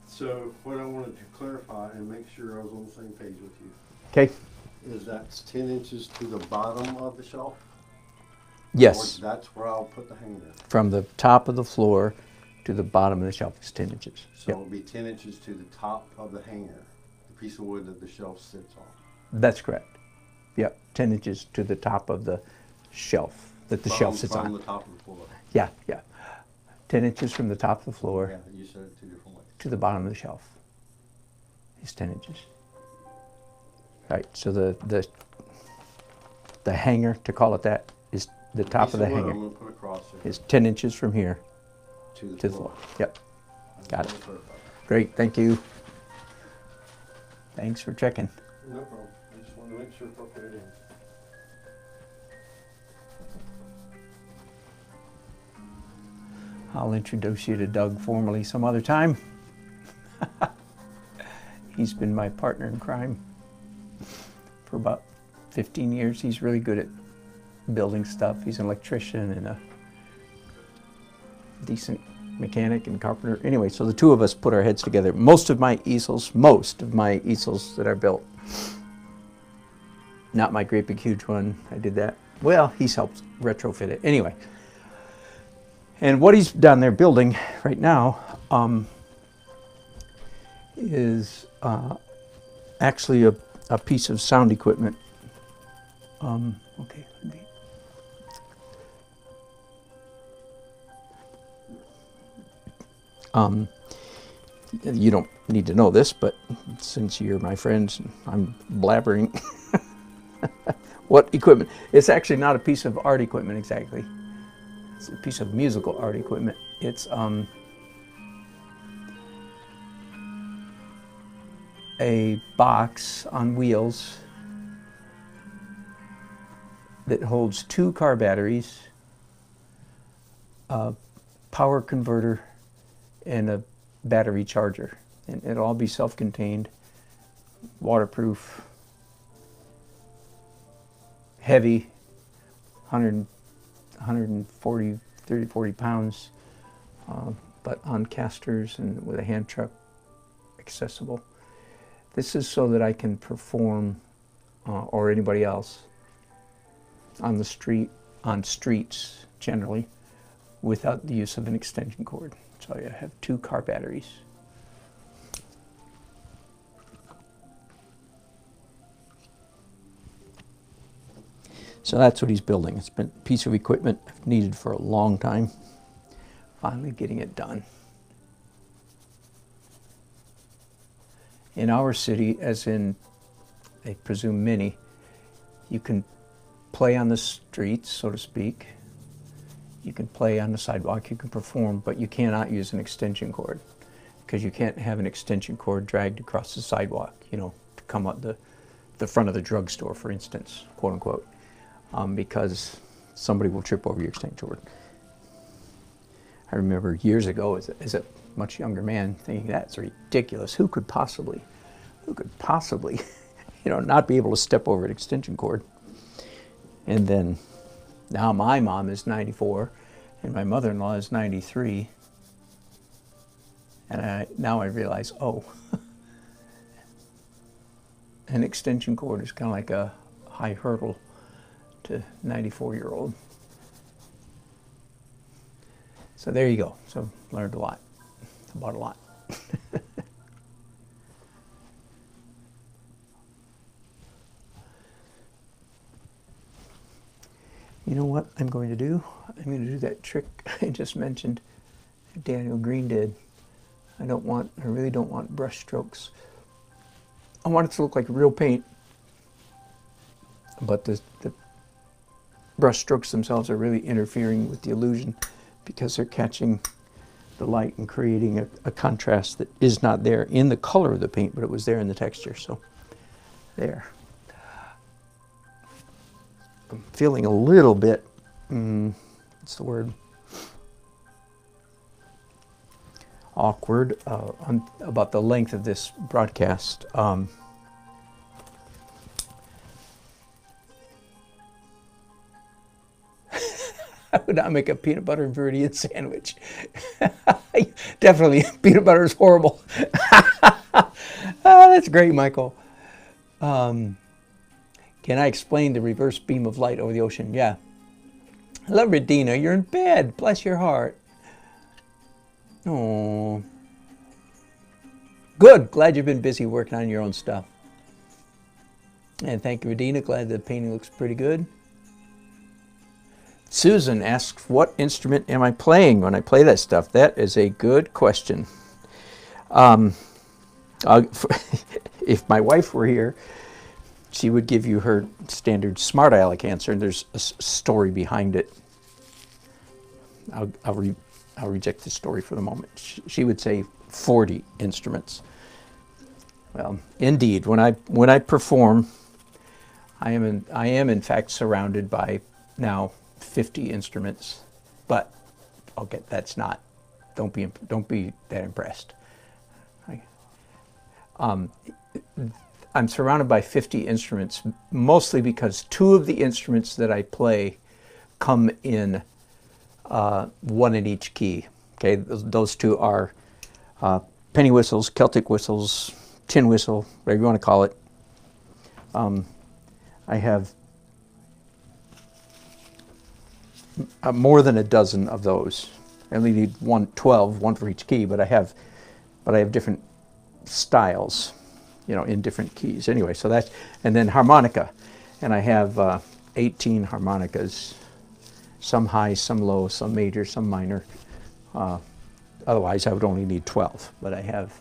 So what I wanted to clarify and make sure I was on the same page with you Okay. is that's 10 inches to the bottom of the shelf. Yes. That's where I'll put the hanger. From the top of the floor to the bottom of the shelf is 10 inches. So it'll be 10 inches to the top of the hanger, the piece of wood that the shelf sits on. That's correct. Yep, 10 inches to the top of the shelf that the shelf sits on. From the top of the floor. Yeah, yeah. 10 inches from the top of the floor Yeah, you said it two different ways. to the bottom of the shelf is 10 inches. Right, so the hanger, to call it that, is the top of the hanger. I'm going to put across it Is 10 inches from here to the to the floor. floor. Yep, got it. Just wanted to clarify that. Great, thank you. Thanks for checking. No problem. I just wanted to make sure before I put it in. I'll introduce you to Doug formally some other time. He's been my partner in crime for about 15 years. He's really good at building stuff. He's an electrician and a decent mechanic and carpenter. Anyway, so the two of us put our heads together. Most of my easels that are built, not my great big huge one, I did that. Well, he's helped retrofit it. Anyway, and what he's down there building right now is actually a piece of sound equipment. Okay, let me. You don't need to know this, but since you're my friends, I'm blabbering. What equipment? It's actually not a piece of art equipment exactly. It's a piece of musical art equipment. It's a box on wheels that holds 2 car batteries, a power converter, and a battery charger. And it'll all be self-contained, waterproof, heavy, 140, 30, 40 pounds, but on casters and with a hand truck, accessible. This is so that I can perform, or anybody else, on the street, on streets generally, without the use of an extension cord. So I have 2 car batteries. So that's what he's building. It's been a piece of equipment I've needed for a long time. Finally getting it done. In our city, as in, I presume many, you can play on the streets, so to speak. You can play on the sidewalk, you can perform, but you cannot use an extension cord because you can't have an extension cord dragged across the sidewalk, you know, to come up the front of the drugstore, for instance, quote unquote, because somebody will trip over your extension cord. I remember years ago as a much younger man thinking that's ridiculous. Who could possibly, you know, not be able to step over an extension cord? And then now my mom is 94 and my mother-in-law is 93. And now I realize, oh, an extension cord is kind of like a high hurdle to 94-year-old. So there you go. So learned a lot, about a lot. You know what I'm going to do? I'm going to do that trick I just mentioned that Daniel Green did. I really don't want brush strokes. I want it to look like real paint, but the brush strokes themselves are really interfering with the illusion because they're catching the light and creating a contrast that is not there in the color of the paint, but it was there in the texture. So there. I'm feeling a little bit, what's the word? Awkward about the length of this broadcast. I would not make a peanut butter and Viridian sandwich. Definitely, peanut butter is horrible. That's great, Michael. Can I explain the reverse beam of light over the ocean? Yeah. I love Redina. You're in bed. Bless your heart. Oh. Good. Glad you've been busy working on your own stuff. And thank you, Redina. Glad the painting looks pretty good. Susan asks, what instrument am I playing when I play that stuff? That is a good question. If my wife were here, she would give you her standard smart aleck answer, and there's a story behind it. I'll reject the story for the moment. She would say 40 instruments. Well, indeed, when I perform, I am in fact surrounded by now 50 instruments, but don't be that impressed. I'm surrounded by 50 instruments, mostly because 2 of the instruments that I play come in one in each key. Okay, those 2 are penny whistles, Celtic whistles, tin whistle, whatever you want to call it. I have more than a dozen of those. I only need 12, one for each key, but I have different styles, in different keys. Anyway, so that's, and then harmonica, and I have 18 harmonicas, some high, some low, some major, some minor. Otherwise, I would only need 12, but I have.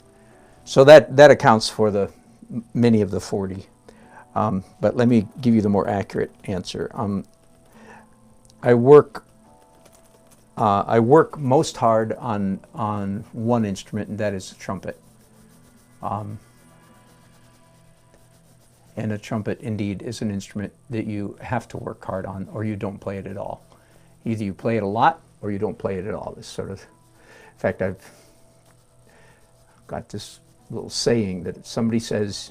So that accounts for many of the 40. But let me give you the more accurate answer. I work most hard on one instrument, and that is the trumpet. And a trumpet, indeed, is an instrument that you have to work hard on, or you don't play it at all. Either you play it a lot, or you don't play it at all. This sort of, in fact, I've got this little saying that if somebody says,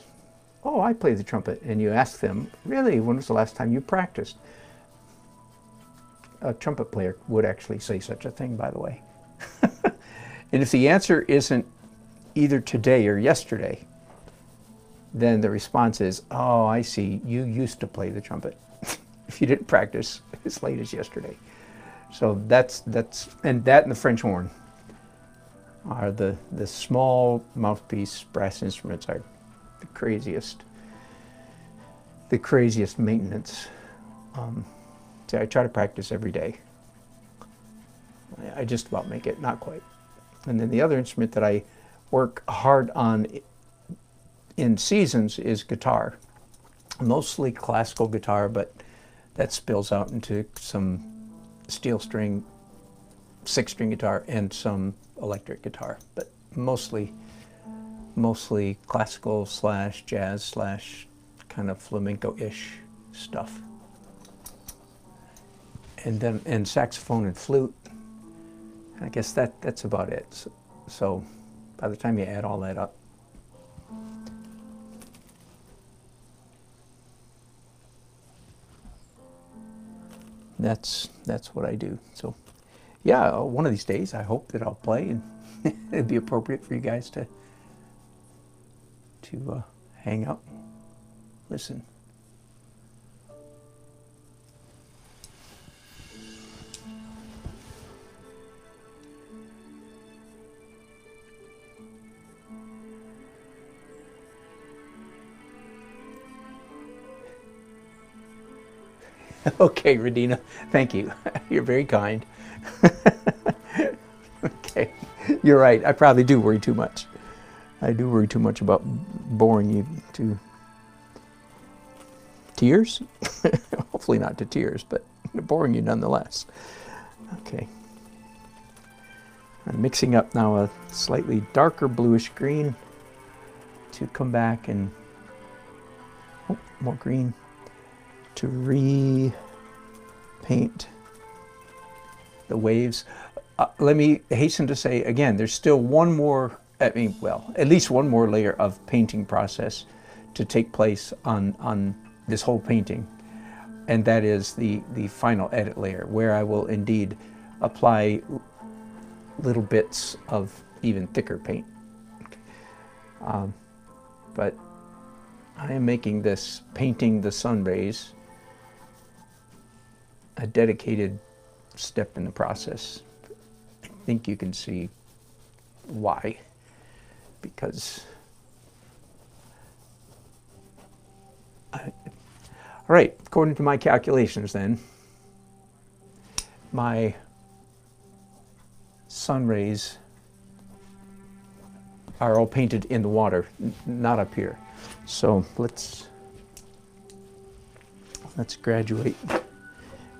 "Oh, I play the trumpet," and you ask them, "Really? When was the last time you practiced?" A trumpet player would actually say such a thing, by the way. And if the answer isn't either today or yesterday, then the response is, "Oh, I see, you used to play the trumpet if you didn't practice as late as yesterday." So that's and the French horn are the small mouthpiece brass instruments are the craziest maintenance. So I try to practice every day. I just about make it, not quite. And then the other instrument that I work hard on in seasons is guitar. Mostly classical guitar, but that spills out into some steel string, 6-string guitar, and some electric guitar. But mostly classical / jazz / kind of flamenco-ish stuff. And saxophone and flute. I guess that's about it. So by the time you add all that up, that's what I do. So yeah, one of these days I hope that I'll play, and it'd be appropriate for you guys to hang out, listen. Okay, Redina, thank you. You're very kind. Okay, you're right. I probably do worry too much. I do worry too much about boring you to tears. Hopefully not to tears, but boring you nonetheless. Okay. I'm mixing up now a slightly darker bluish green to come back and, oh, more green, to repaint the waves. Let me hasten to say again, there's still one more, at least one more layer of painting process to take place on this whole painting, and that is the final edit layer, where I will indeed apply little bits of even thicker paint. But I am making this painting the sun rays a dedicated step in the process. I think you can see why. Because, all right, according to my calculations then, my sun rays are all painted in the water, not up here. So let's graduate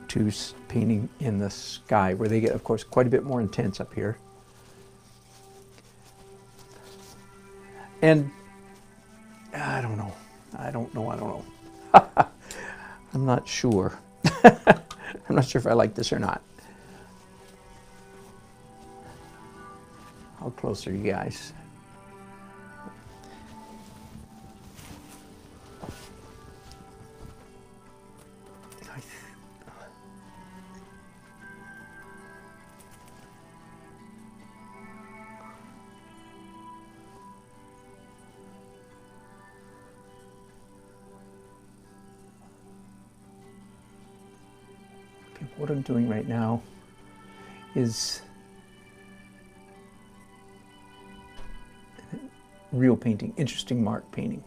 to painting in the sky, where they get, of course, quite a bit more intense up here. And I don't know. I'm not sure. I'm not sure if I like this or not. How close are you guys? What I'm doing right now is real painting, interesting mark painting,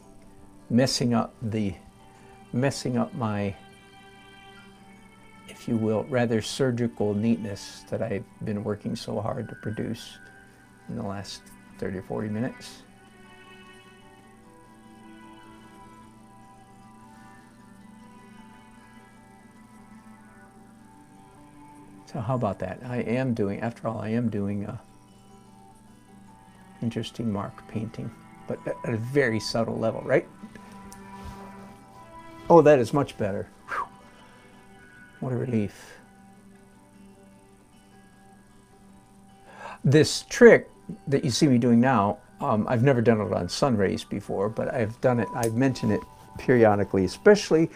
messing up my, if you will, rather surgical neatness that I've been working so hard to produce in the last 30 or 40 minutes. So how about that? After all, I am doing a interesting mark painting, but at a very subtle level, right? Oh, that is much better. Whew. What a relief. This trick that you see me doing now, I've never done it on sun rays before, but I've mentioned it periodically, especially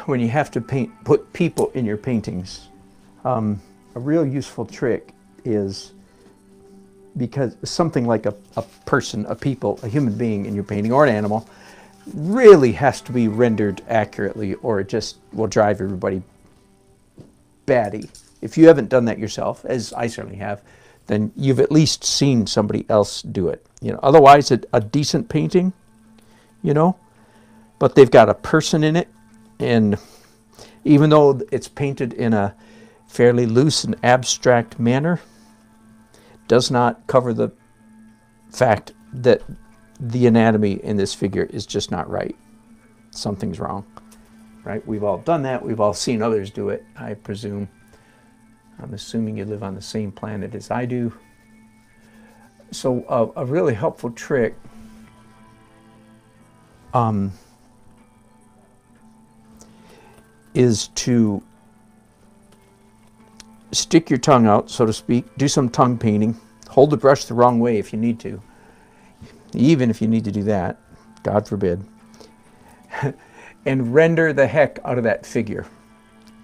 when you have to put people in your paintings. A real useful trick is, because something like a person, a human being in your painting, or an animal, really has to be rendered accurately, or it just will drive everybody batty. If you haven't done that yourself, as I certainly have, then you've at least seen somebody else do it. Otherwise, a decent painting, but they've got a person in it, and even though it's painted in a fairly loose and abstract manner, does not cover the fact that the anatomy in this figure is just not right. Something's wrong, right? We've all done that. We've all seen others do it, I presume. I'm assuming you live on the same planet as I do. So a really helpful trick is to stick your tongue out, so to speak, do some tongue painting, hold the brush the wrong way if you need to, even if you need to do that, God forbid, and render the heck out of that figure.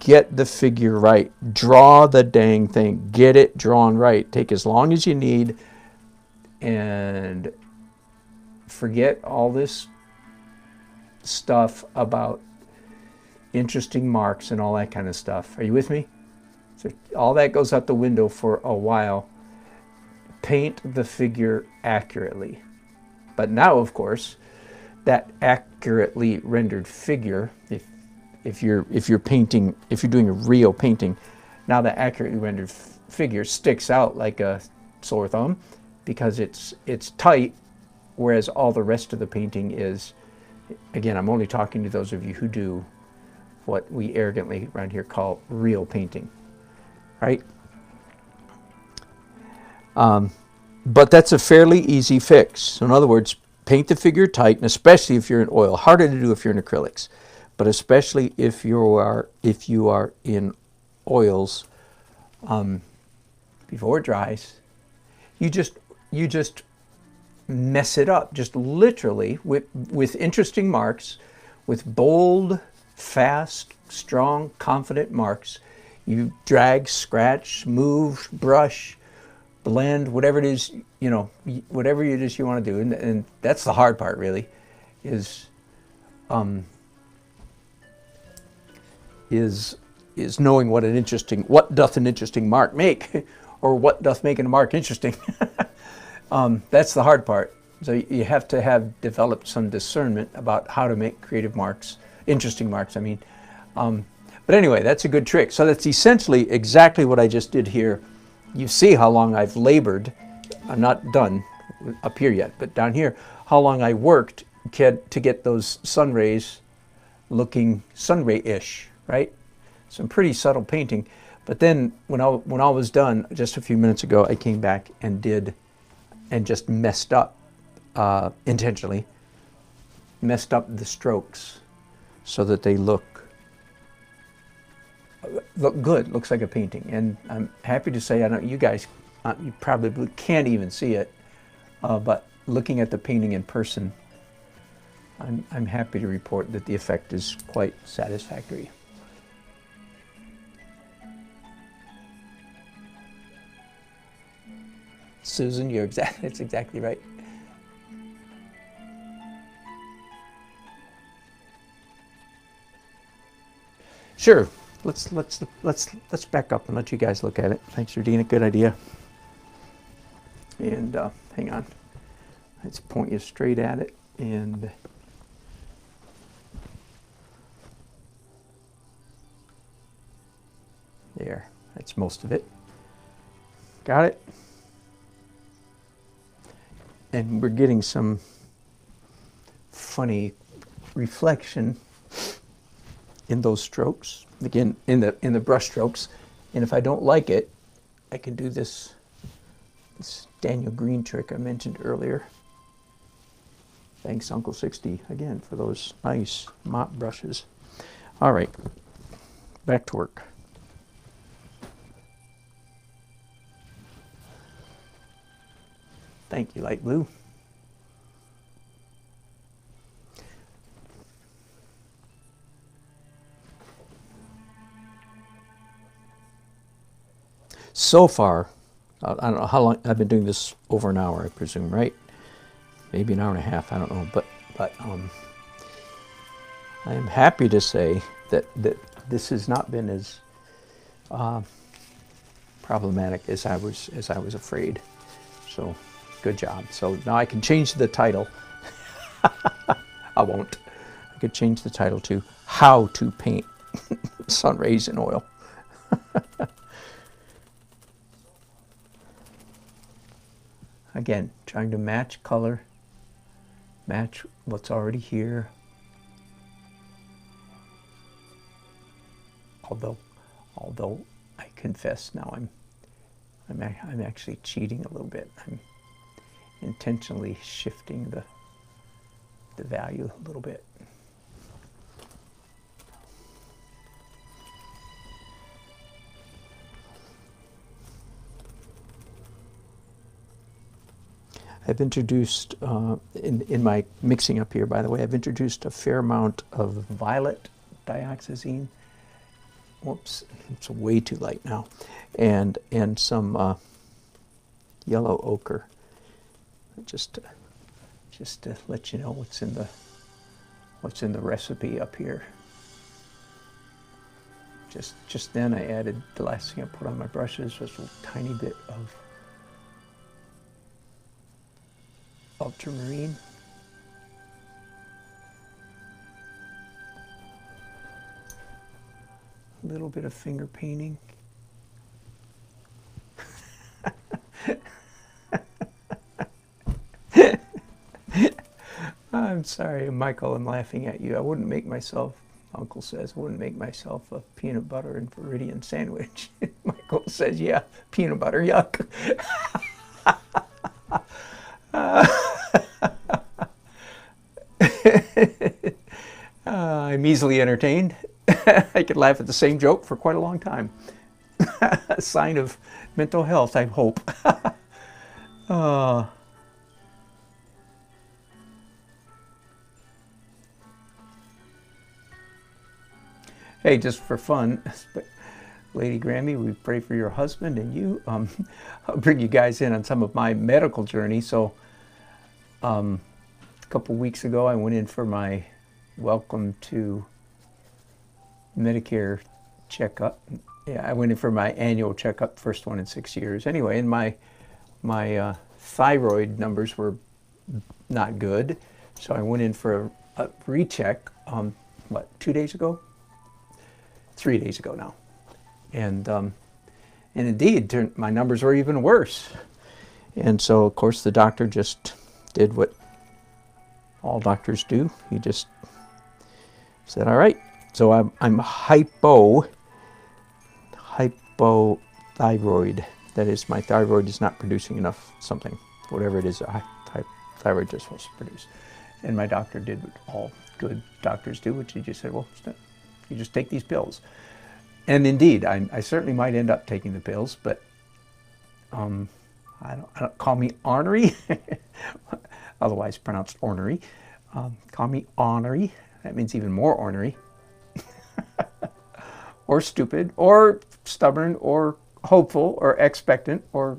Get the figure right. Draw the dang thing. Get it drawn right. Take as long as you need, and forget all this stuff about interesting marks and all that kind of stuff. Are you with me? So all that goes out the window for a while. Paint the figure accurately. But now, of course, that accurately rendered figure, if you're doing a real painting, now the accurately rendered figure sticks out like a sore thumb, because it's tight, whereas all the rest of the painting is, again, I'm only talking to those of you who do what we arrogantly around here call real painting, right? But that's a fairly easy fix. So in other words, paint the figure tight, and especially if you're in oil. Harder to do if you're in acrylics, but especially if you are in oils, before it dries, you just mess it up, just literally with interesting marks, with bold, fast, strong, confident marks. You drag, scratch, move, brush, blend, whatever it is, whatever it is you want to do. And that's the hard part, really, is is knowing what doth an interesting mark make, or what doth make a mark interesting. That's the hard part. So you have to have developed some discernment about how to make creative marks, interesting marks, I mean. But anyway, that's a good trick. So that's essentially exactly what I just did here. You see how long I've labored. I'm not done up here yet, but down here, how long I worked to get those sun rays looking sun ray-ish, right? Some pretty subtle painting. But then when I was done just a few minutes ago, I came back and just messed up, intentionally, messed up the strokes so that they look good, looks like a painting. And I'm happy to say, I know you guys, you probably can't even see it, but looking at the painting in person, I'm happy to report that the effect is quite satisfactory. Susan, that's exactly right. Sure. Let's back up and let you guys look at it. Thanks, Regina. Good idea. And hang on. Let's point you straight at it. And there. That's most of it. Got it? And we're getting some funny reflection in those strokes, again in the brush strokes. And if I don't like it, I can do this Daniel Green trick I mentioned earlier. Thanks, Uncle 60, again, for those nice mop brushes. All right, back to work. Thank you, light blue. So far, I don't know how long, I've been doing this over an hour, I presume, right? Maybe an hour and a half, I don't know. But I am happy to say that this has not been as problematic as I was afraid. So, good job. So now I can change the title. I won't. I could change the title to How to Paint Sun Rays in Oil. Again, trying to match color, match what's already here. Although I confess now I'm actually cheating a little bit. I'm intentionally shifting the value a little bit. I've introduced, in my mixing up here, by the way, I've introduced a fair amount of violet dioxazine. Whoops, it's way too light now. And some yellow ochre, just to let you know what's in the recipe up here. Just then I added, the last thing I put on my brushes was a tiny bit of ultramarine. A little bit of finger painting. I'm sorry, Michael, I'm laughing at you. I wouldn't make myself, Uncle says, I wouldn't make myself a peanut butter and Viridian sandwich. Michael says, yeah, peanut butter, yuck. I'm easily entertained. I could laugh at the same joke for quite a long time. A sign of mental health, I hope. Hey, just for fun, Lady Grammy, we pray for your husband and you. I'll bring you guys in on some of my medical journey. So, a couple weeks ago, I went in for my Welcome to Medicare checkup. Yeah, I went in for my annual checkup, first one in 6 years. Anyway, and my thyroid numbers were not good, so I went in for a recheck. 2 days ago? 3 days ago now, and indeed, my numbers were even worse. And so, of course, the doctor just did what all doctors do. He just said, "All right, so I'm hypothyroid. That is, my thyroid is not producing enough something, whatever it is thyroid is supposed to produce." And my doctor did what all good doctors do, which he just said, "Well, you just take these pills." And indeed, I certainly might end up taking the pills, but I don't call me ornery, otherwise pronounced ornery. Call me ornery. That means even more ornery, or stupid, or stubborn, or hopeful, or expectant, or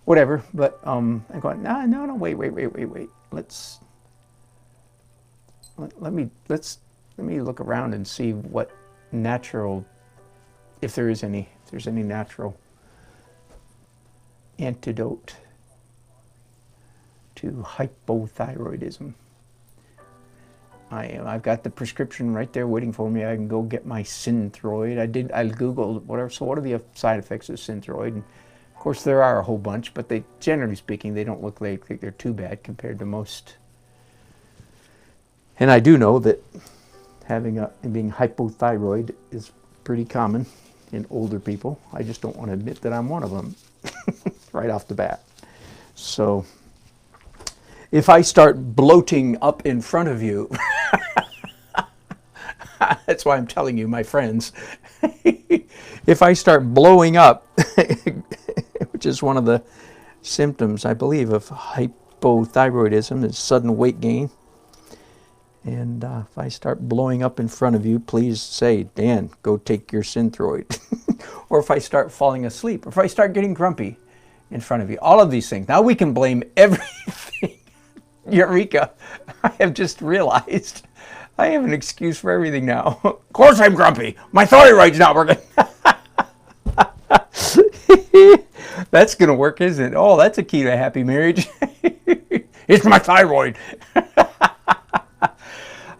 whatever. But I'm going, no, wait. Let me look around and see what natural, if there's any natural antidote to hypothyroidism. I've got the prescription right there waiting for me. I can go get my Synthroid. I Googled whatever. So what are the side effects of Synthroid? And of course there are a whole bunch, but generally speaking, they don't look like they're too bad compared to most. And I do know that being hypothyroid is pretty common in older people. I just don't want to admit that I'm one of them right off the bat. So if I start bloating up in front of you, that's why I'm telling you, my friends, if I start blowing up, which is one of the symptoms, I believe, of hypothyroidism, is sudden weight gain. And if I start blowing up in front of you, please say, "Dan, go take your Synthroid." Or if I start falling asleep, or if I start getting grumpy in front of you, all of these things. Now we can blame everything. Eureka! I have just realized I have an excuse for everything now. Of course I'm grumpy. My thyroid's not working. That's going to work, isn't it? Oh, that's a key to a happy marriage. It's my thyroid.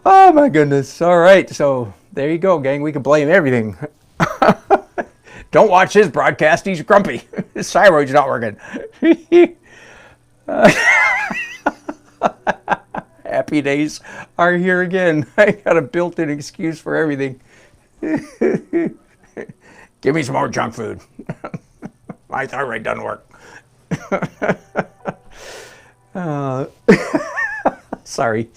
Oh my goodness. All right. So there you go, gang. We can blame everything. Don't watch his broadcast. He's grumpy. His thyroid's not working. Happy days are here again. I got a built-in excuse for everything. Give me some more junk food. My thyroid doesn't work. Sorry,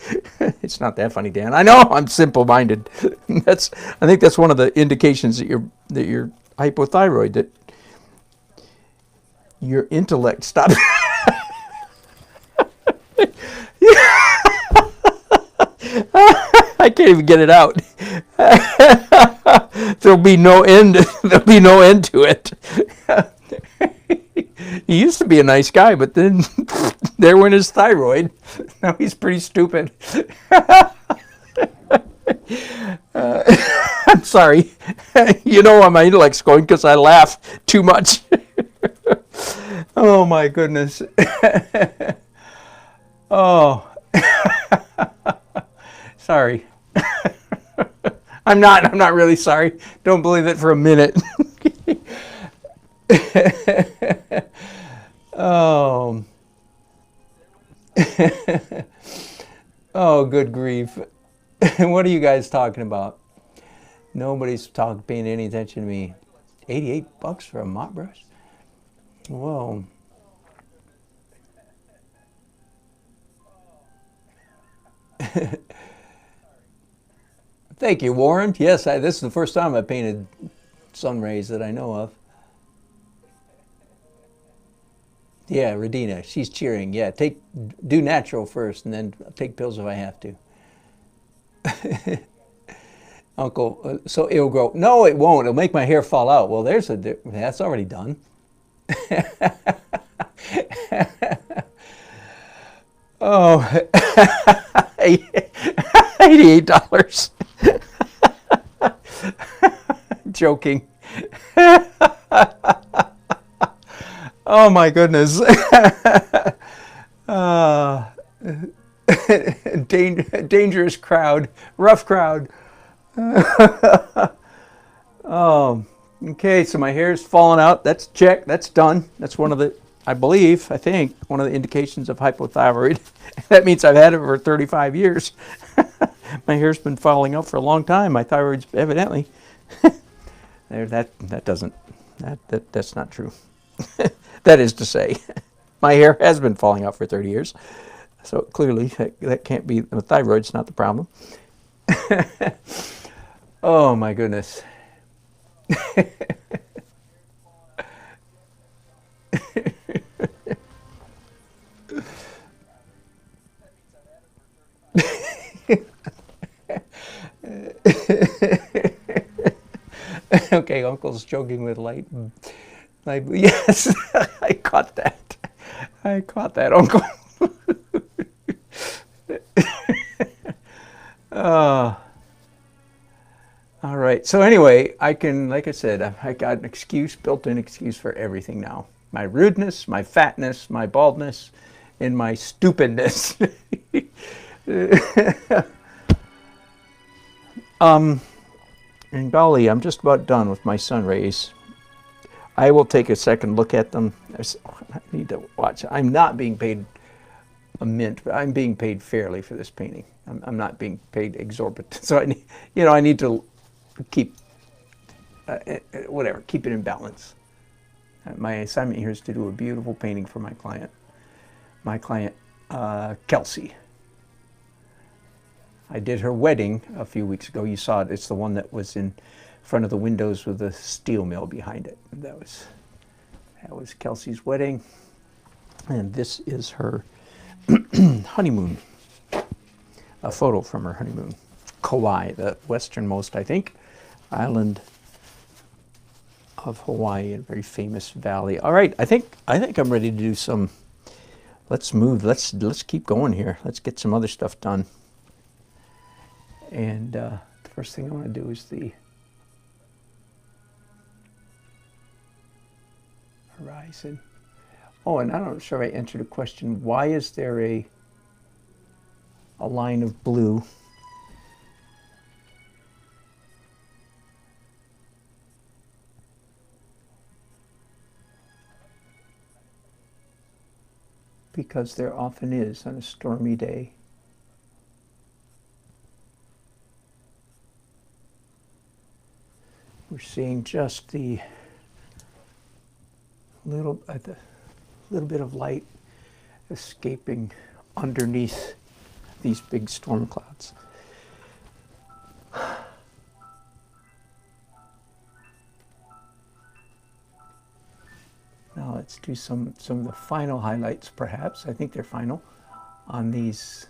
it's not that funny, Dan. I know I'm simple-minded. I think that's one of the indications that you're hypothyroid, that your intellect stops. I can't even get it out. There'll be no end. There'll be no end to it. He used to be a nice guy, but then there went his thyroid. Now he's pretty stupid. I'm sorry. You know why my intellect's going, because I laugh too much. Oh my goodness. Oh. Sorry. I'm not really sorry. Don't believe it for a minute. Oh. Oh, good grief. What are you guys talking about? Nobody's paying any attention to me. $88 for a mop brush? Whoa. Thank you, Warren. Yes, this is the first time I painted sun rays that I know of. Yeah, Radina, she's cheering. Yeah, do natural first, and then take pills if I have to. Uncle, so it'll grow. No, it won't. It'll make my hair fall out. Well, that's already done. Oh, $88. joking. Oh my goodness. Dangerous crowd, rough crowd. Oh, okay, so my hair's falling out. That's check, that's done. That's one of the, I think, one of the indications of hypothyroid. That means I've had it for 35 years. My hair's been falling out for a long time. My thyroid's evidently. That's not true. That is to say, my hair has been falling out for 30 years. So clearly that can't be, the thyroid's not the problem. Oh my goodness. Okay, Uncle's joking with light. Yes, I caught that. I caught that, Uncle. All right. So anyway, I can, like I said, I got an excuse, built-in excuse for everything now. My rudeness, my fatness, my baldness, and my stupidness. And golly, I'm just about done with my sun rays. I will take a second look at them. I need to watch. I'm not being paid a mint, but I'm being paid fairly for this painting. I'm not being paid exorbitant. So I need to keep keep it in balance. My assignment here is to do a beautiful painting for my client. My client, Kelsey. I did her wedding a few weeks ago. You saw it. It's the one that was in front of the windows with the steel mill behind it. That was Kelsey's wedding, and this is her honeymoon. A photo from her honeymoon. Kauai, the westernmost, I think, island of Hawaii, a very famous valley. All right, I think I'm ready to do some. Let's move. Let's keep going here. Let's get some other stuff done. And the first thing I want to do is the horizon. Oh, and I'm not sure I answered a question. Why is there a line of blue because there often is on a stormy day. We're seeing just the little bit of light escaping underneath these big storm clouds. Now let's do some of the final highlights, perhaps. I think they're final on these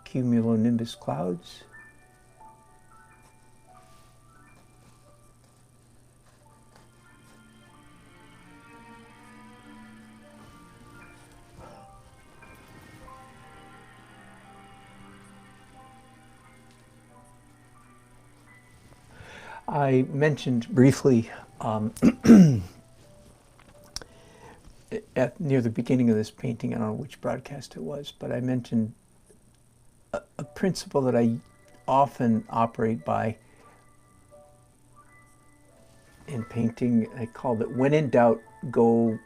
cumulonimbus clouds. I mentioned briefly near the beginning of this painting, I don't know which broadcast it was, but I mentioned a principle that I often operate by in painting. I called it, when in doubt, go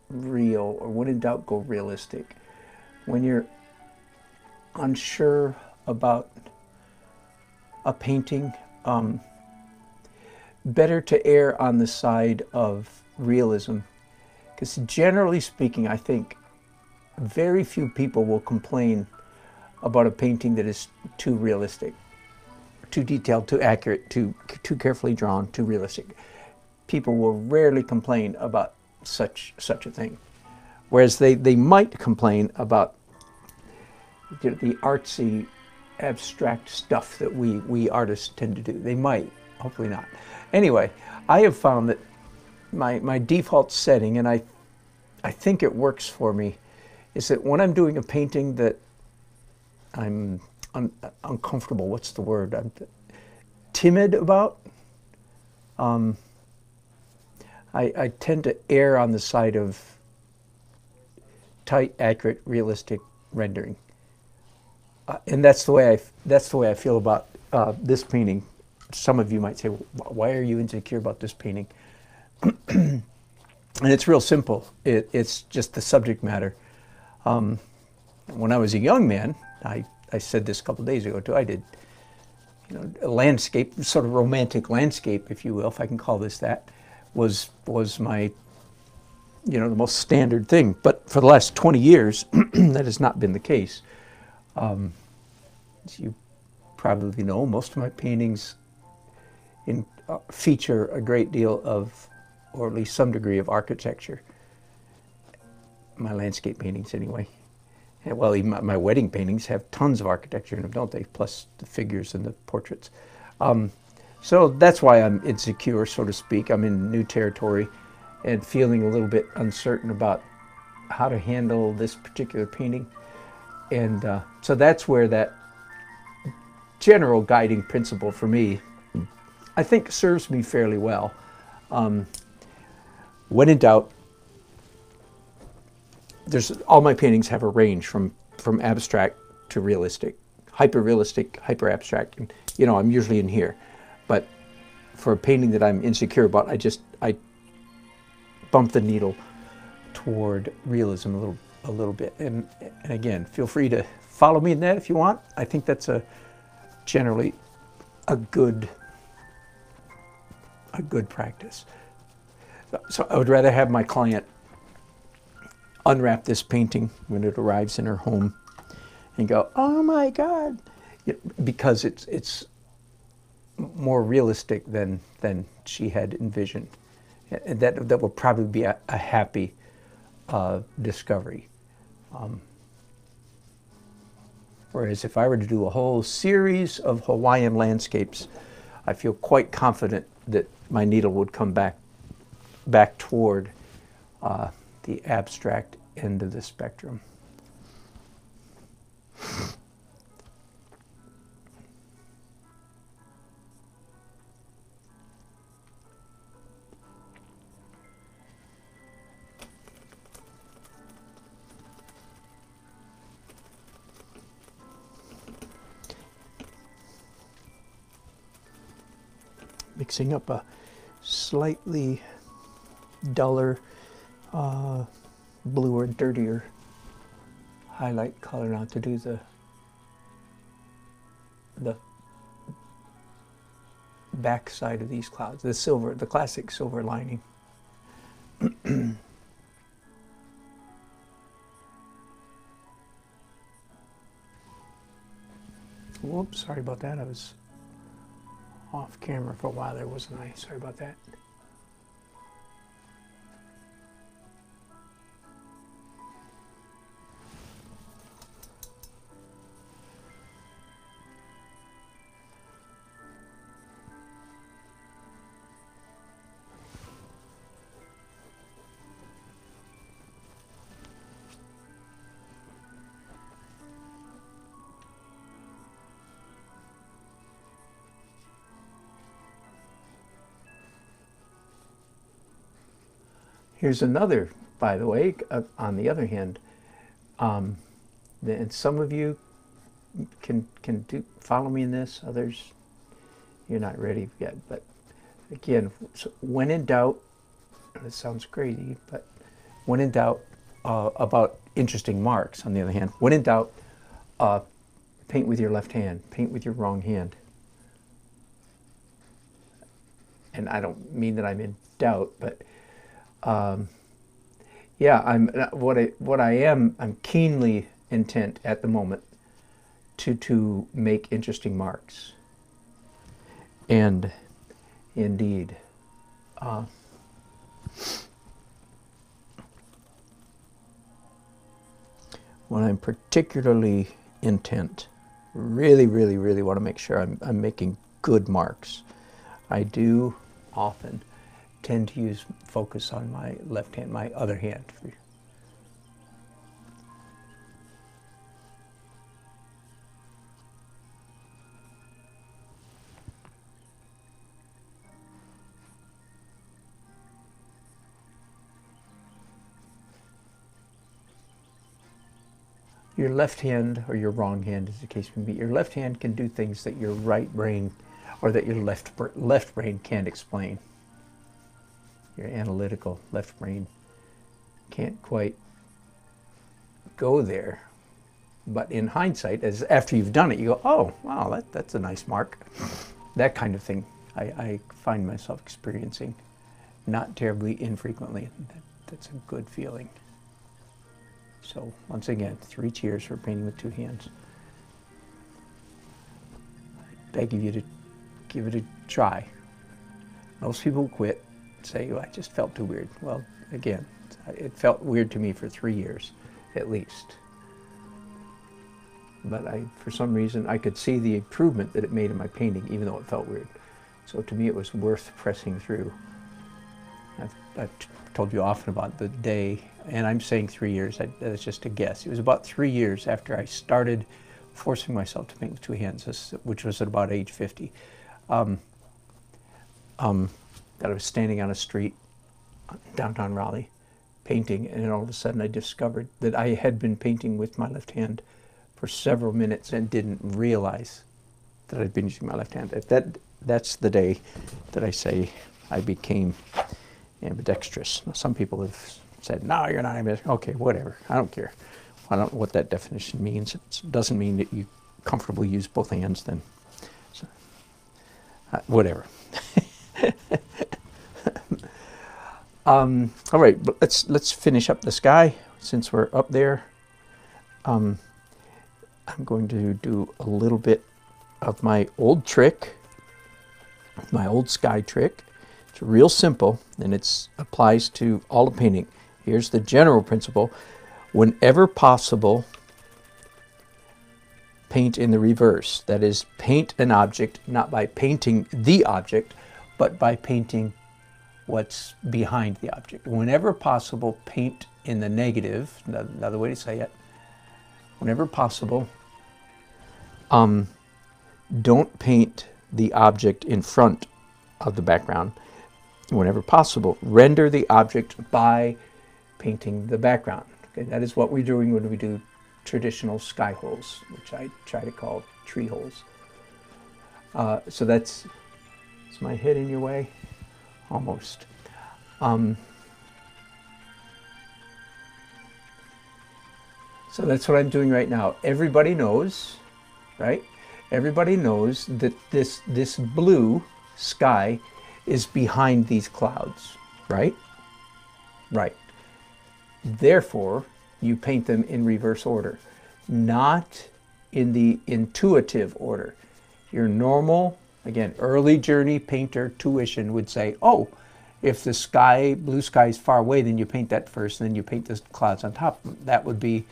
real, or when in doubt, go realistic. When you're unsure about a painting, better to err on the side of realism, because generally speaking, I think very few people will complain about a painting that is too realistic, too detailed, too accurate, too carefully drawn, too realistic. People will rarely complain about such a thing, whereas they might complain about the artsy, abstract stuff that we artists tend to do. They might, hopefully not. Anyway, I have found that my default setting, and I think it works for me, is that when I'm doing a painting that I'm uncomfortable, what's the word? I'm timid about. I tend to err on the side of tight, accurate, realistic rendering, and that's the way I feel about this painting. Some of you might say, "Why are you insecure about this painting?" And it's real simple. It's just the subject matter. When I was a young man, I said this a couple of days ago too. I did, a landscape, sort of romantic landscape, if you will, if I can call this that, was my, the most standard thing. But for the last 20 years, that has not been the case. As you probably know, most of my paintings feature a great deal of, or at least some degree of, architecture. My landscape paintings, anyway. Well, even my wedding paintings have tons of architecture in them, don't they? Plus the figures and the portraits. So that's why I'm insecure, so to speak. I'm in new territory and feeling a little bit uncertain about how to handle this particular painting. And so that's where that general guiding principle for me, I think, serves me fairly well. When in doubt, all my paintings have a range from abstract to realistic, hyper-realistic, hyper-abstract. And, I'm usually in here. But for a painting that I'm insecure about, I bump the needle toward realism a little bit. And again, feel free to follow me in that if you want. I think that's generally a good practice. So I would rather have my client unwrap this painting when it arrives in her home and go, "Oh my God," because it's more realistic than she had envisioned. And that will probably be a happy discovery. Whereas if I were to do a whole series of Hawaiian landscapes, I feel quite confident that my needle would come back toward the abstract end of the spectrum. Mixing up a slightly duller, bluer, dirtier highlight color now to do the back side of these clouds, the classic silver lining. Whoops, sorry about that. I was off camera for a while there, wasn't I? Sorry about that. Here's another, by the way, on the other hand, and some of you can follow me in this, others, you're not ready yet. But again, when in doubt, this sounds crazy, but when in doubt about interesting marks, on the other hand, when in doubt, paint with your left hand, paint with your wrong hand. And I don't mean that I'm in doubt, but yeah, I'm keenly intent at the moment to make interesting marks. And indeed, when I'm particularly intent, really want to make sure I'm making good marks, I do often tend to focus on my left hand, my other hand. your left hand, or your wrong hand as the case may be, your left hand can do things that your right brain, or that your left brain can't explain. Your analytical left brain can't quite go there. But in hindsight, as after you've done it, you go, oh, wow, that's a nice mark. That kind of thing I find myself experiencing, not terribly infrequently. That's a good feeling. So once again, 3 cheers for painting with 2 hands. I beg of you to give it a try. Most people quit, say, I just felt too weird. Well, again, it felt weird to me for 3 years, at least. But for some reason, I could see the improvement that it made in my painting, even though it felt weird. So to me, it was worth pressing through. I've told you often about the day, and I'm saying 3 years, that's just a guess. It was about 3 years after I started forcing myself to paint with 2 hands, which was at about age 50, that I was standing on a street in downtown Raleigh, painting, and all of a sudden I discovered that I had been painting with my left hand for several minutes and didn't realize that I'd been using my left hand. That's the day that I say I became ambidextrous. Now, some people have said, no, you're not ambidextrous. Okay, whatever. I don't care. I don't know what that definition means. It doesn't mean that you comfortably use both hands then. So, whatever. All right, but let's finish up the sky since we're up there. I'm going to do a little bit of my old trick, my old sky trick. It's real simple, and it applies to all the painting. Here's the general principle. Whenever possible, paint in the reverse. That is, paint an object, not by painting the object, but by painting what's behind the object. Whenever possible, paint in the negative. Another way to say it. Whenever possible, don't paint the object in front of the background. Whenever possible, render the object by painting the background. Okay, that is what we're doing when we do traditional sky holes, which I try to call tree holes. So is my head in your way? Almost. So that's what I'm doing right now. Everybody knows, right? Everybody knows that this blue sky is behind these clouds, right? Right. Therefore, you paint them in reverse order, not in the intuitive order. Your normal, again, early journey painter tuition would say, oh, if the blue sky is far away, then you paint that first, and then you paint the clouds on top. That would be,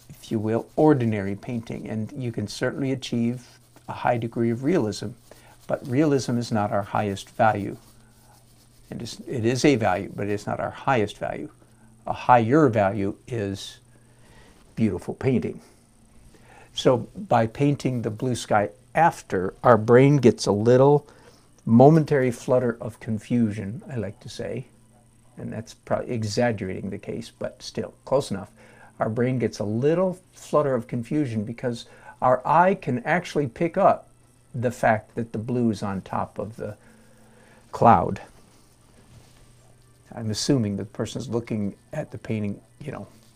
if you will, ordinary painting. And you can certainly achieve a high degree of realism, but realism is not our highest value. It is a value, but it's not our highest value. A higher value is beautiful painting. So by painting the blue sky after, our brain gets a little momentary flutter of confusion, I like to say, and that's probably exaggerating the case, but still close enough. Our brain gets a little flutter of confusion because our eye can actually pick up the fact that the blue is on top of the cloud. I'm assuming the person's looking at the painting,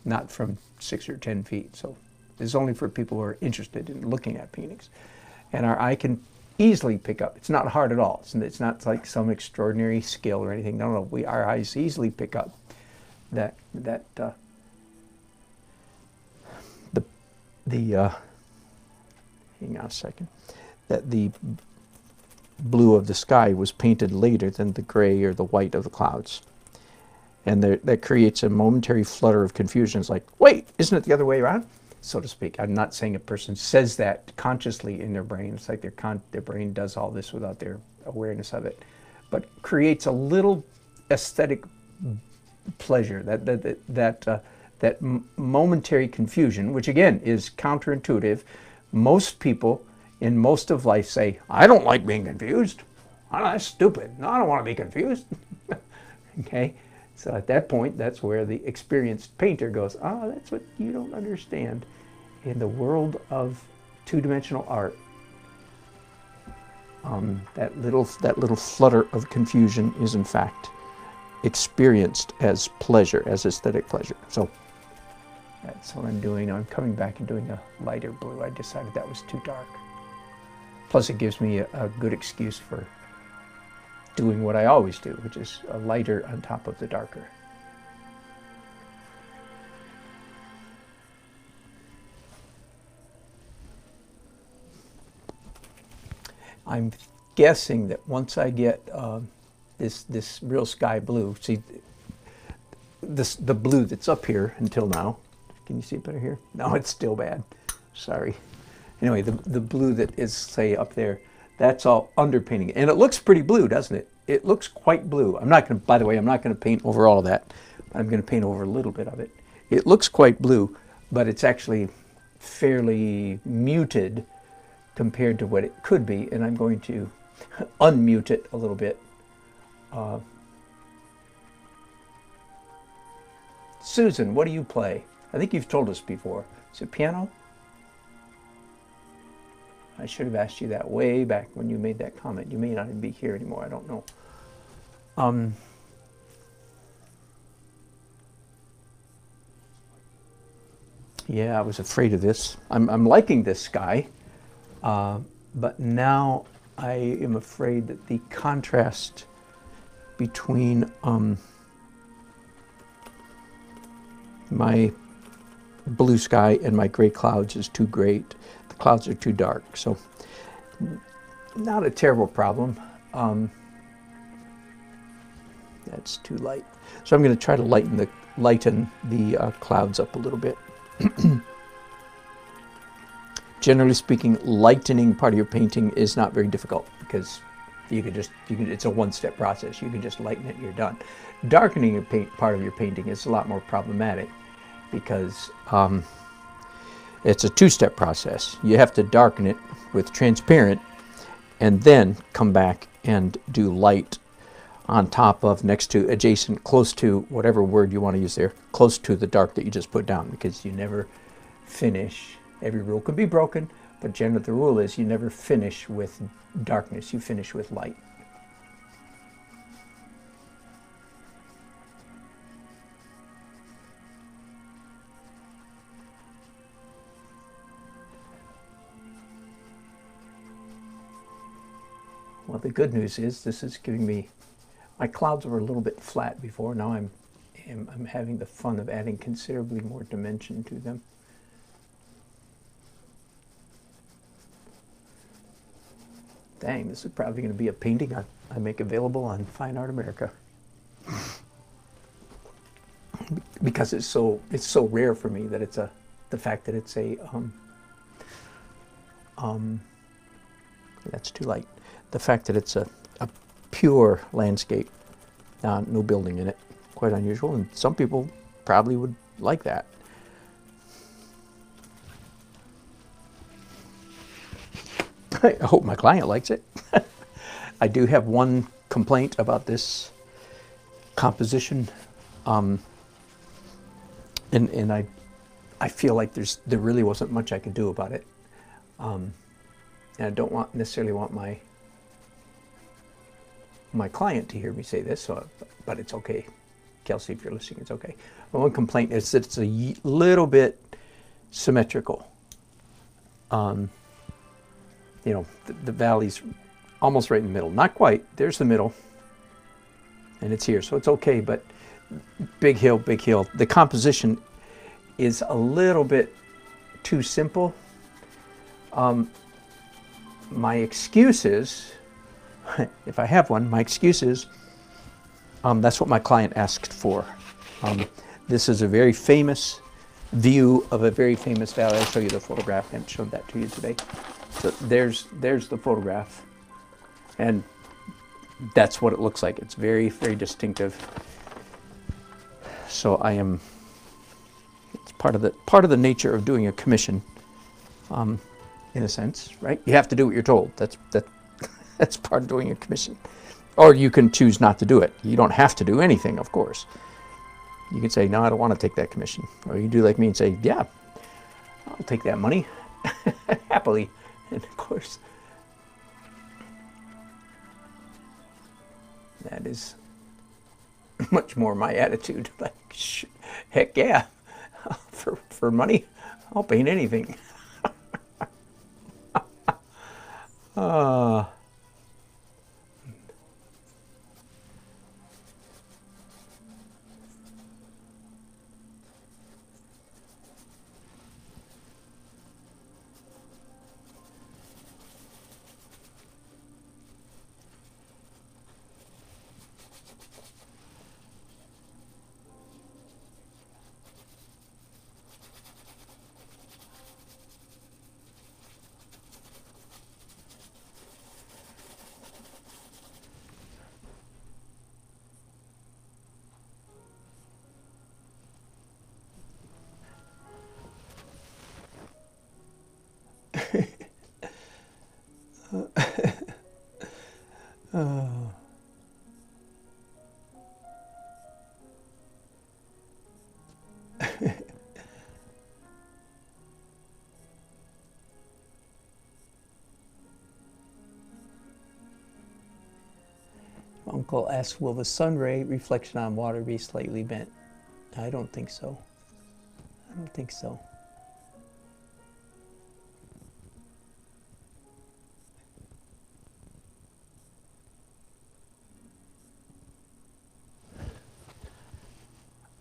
not from 6 or 10 feet. So it's only for people who are interested in looking at paintings. And our eye can easily pick up. It's not hard at all. It's not like some extraordinary skill or anything. No. Our eyes easily pick up that hang on a second, that the blue of the sky was painted later than the gray or the white of the clouds. And that creates a momentary flutter of confusion. It's like, wait, isn't it the other way around? So to speak. I'm not saying a person says that consciously in their brain. It's like their brain does all this without their awareness of it. But creates a little aesthetic pleasure, that momentary confusion, which again is counterintuitive. Most people in most of life say, I don't like being confused. Oh, that's stupid. No, I don't want to be confused. Okay? So at that point, that's where the experienced painter goes, that's what you don't understand. In the world of two-dimensional art, that little flutter of confusion is in fact experienced as pleasure, as aesthetic pleasure. So that's what I'm doing. I'm coming back and doing a lighter blue. I decided that was too dark. Plus it gives me a good excuse for doing what I always do, which is a lighter on top of the darker. I'm guessing that once I get this real sky blue, see the blue that's up here until now. Can you see it better here? No, it's still bad. Sorry. Anyway, the blue that is, say, up there, that's all underpainting. And it looks pretty blue, doesn't it? It looks quite blue. I'm not going to, by the way, I'm not going to paint over all of that. I'm going to paint over a little bit of it. It looks quite blue, but it's actually fairly muted compared to what it could be. And I'm going to unmute it a little bit. Susan, what do you play? I think you've told us before. Is it piano? I should have asked you that way back when you made that comment. You may not even be here anymore. I don't know. Yeah, I was afraid of this. I'm liking this sky, but now I am afraid that the contrast between my blue sky and my gray clouds is too great. The clouds are too dark, so not a terrible problem. That's too light. So I'm going to try to lighten the clouds up a little bit. Generally speaking, lightening part of your painting is not very difficult because it's a one-step process. You can just lighten it and you're done. Darkening part of your painting is a lot more problematic because it's a two-step process. You have to darken it with transparent and then come back and do light on top of, next to, adjacent, close to, whatever word you want to use there, close to the dark that you just put down, because you never finish. Every rule could be broken, but generally the rule is you never finish with darkness, you finish with light. Well, the good news is this is giving me, my clouds were a little bit flat before. Now I'm having the fun of adding considerably more dimension to them. Dang, this is probably going to be a painting I make available on Fine Art America. Because it's so rare for me that it's the fact that it's a that's too light. The fact that it's a pure landscape, no building in it, quite unusual, and some people probably would like that. I hope my client likes it. I do have one complaint about this composition, and I feel like there really wasn't much I could do about it, and I don't necessarily want my client to hear me say this, but it's okay. Kelsey, if you're listening, it's okay. My one complaint is that it's a little bit symmetrical. You know, the valley's almost right in the middle. Not quite. There's the middle. And it's here. So it's okay, but big hill, big hill. The composition is a little bit too simple. My excuse is, if I have one, my excuse is, that's what my client asked for. This is a very famous view of a very famous valley. I'll show you the photograph. I haven't showed that to you today. So there's the photograph, and that's what it looks like. It's very, very distinctive. So it's part of the nature of doing a commission, in a sense, right? You have to do what you're told. That's part of doing a commission. Or you can choose not to do it. You don't have to do anything, of course. You can say, no, I don't want to take that commission. Or you do like me and say, yeah, I'll take that money happily. And of course, that is much more my attitude. Like, heck yeah, for money, I'll paint anything. uh, Uncle asks, will the sun ray reflection on water be slightly bent? I don't think so. I don't think so.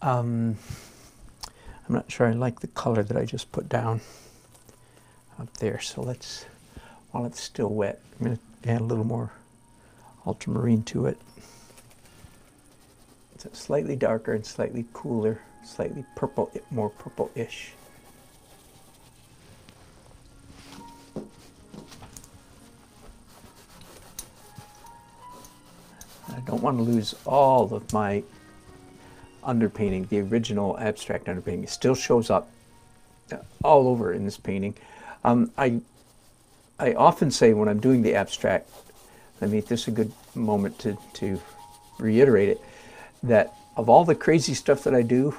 I'm not sure I like the color that I just put down up there. So let's, while it's still wet, I'm going to add a little more ultramarine to it. It's slightly darker and slightly cooler, slightly purple, more purple-ish. I don't want to lose all of my underpainting. The original abstract underpainting still shows up all over in this painting. I often say when I'm doing the abstract, I mean, this is a good moment to reiterate it, that of all the crazy stuff that I do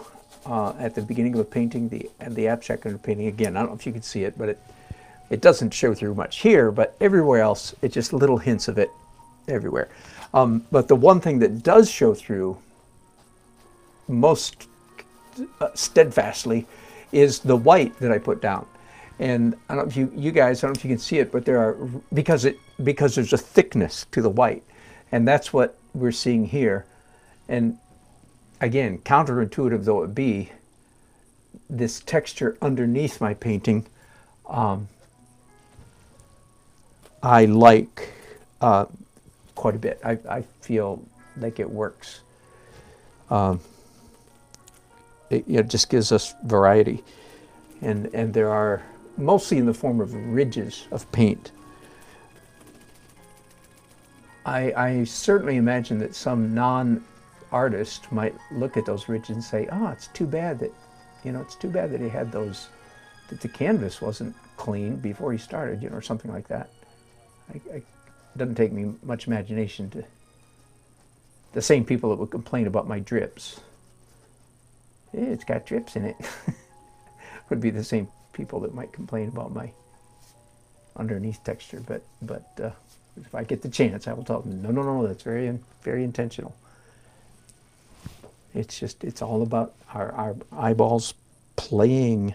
at the beginning of a painting, the abstract underpainting, again, I don't know if you can see it, but it doesn't show through much here, but everywhere else, it's just little hints of it everywhere. But the one thing that does show through most steadfastly is the white that I put down. And I don't know if you guys, I don't know if you can see it, but there are, because there's a thickness to the white, and that's what we're seeing here. And again, counterintuitive though it be, this texture underneath my painting, I like quite a bit. I feel like it works. It just gives us variety, and there are mostly in the form of ridges of paint. I certainly imagine that some non-artist might look at those ridges and say, "Oh, it's too bad that, it's too bad that he had those, that the canvas wasn't clean before he started, or something like that." It doesn't take me much imagination to. The same people that would complain about my drips. It's got drips in it. Would be the same people that might complain about my underneath texture. But if I get the chance, I will tell them, no, that's very intentional. It's all about our eyeballs playing,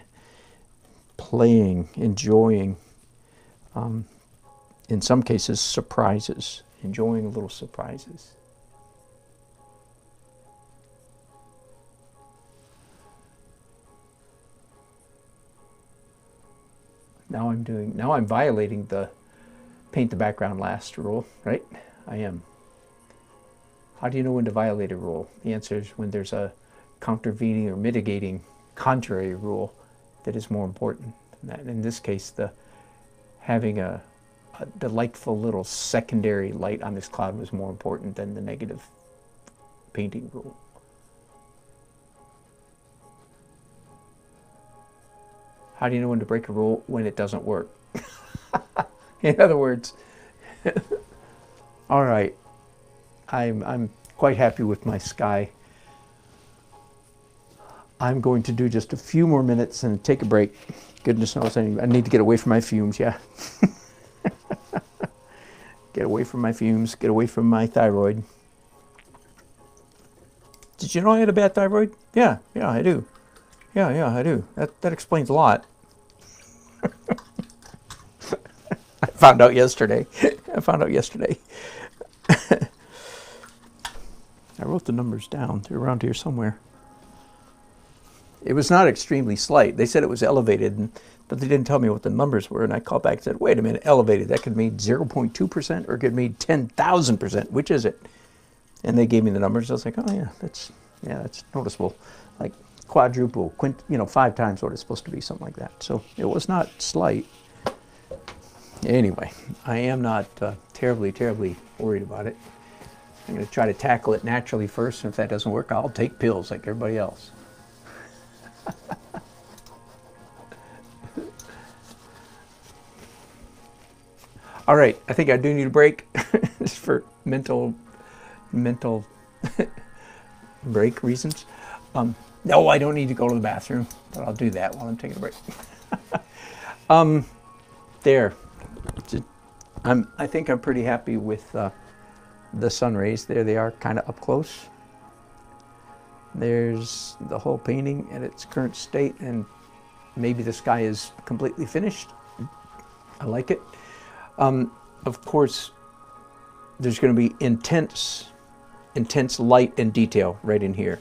enjoying, in some cases, surprises, enjoying little surprises. Now I'm violating the paint the background last rule, right? I am. How do you know when to violate a rule? The answer is when there's a countervening or mitigating contrary rule that is more important. In this case, having a delightful little secondary light on this cloud was more important than the negative painting rule. How do you know when to break a rule? When it doesn't work. In other words, all right, I'm quite happy with my sky. I'm going to do just a few more minutes and take a break. Goodness knows I need to get away from my fumes, yeah. Get away from my fumes, get away from my thyroid. Did you know I had a bad thyroid? Yeah, I do. Yeah, I do. That explains a lot. I found out yesterday. I wrote the numbers down. They're around here somewhere. It was not extremely slight. They said it was elevated, but they didn't tell me what the numbers were. And I called back and said, wait a minute, elevated. That could mean 0.2% or it could mean 10,000%. Which is it? And they gave me the numbers. I was like, oh yeah, that's noticeable. Like quadruple, 5 times what it's supposed to be, something like that. So it was not slight. Anyway, I am not terribly worried about it. I'm going to try to tackle it naturally first, and if that doesn't work, I'll take pills like everybody else. All right, I think I do need a break just for mental break reasons. No, I don't need to go to the bathroom, but I'll do that while I'm taking a break. There. I think I'm pretty happy with the sun rays. There they are, kind of up close. There's the whole painting at its current state, and maybe the sky is completely finished. I like it. Of course, there's going to be intense light and detail right in here.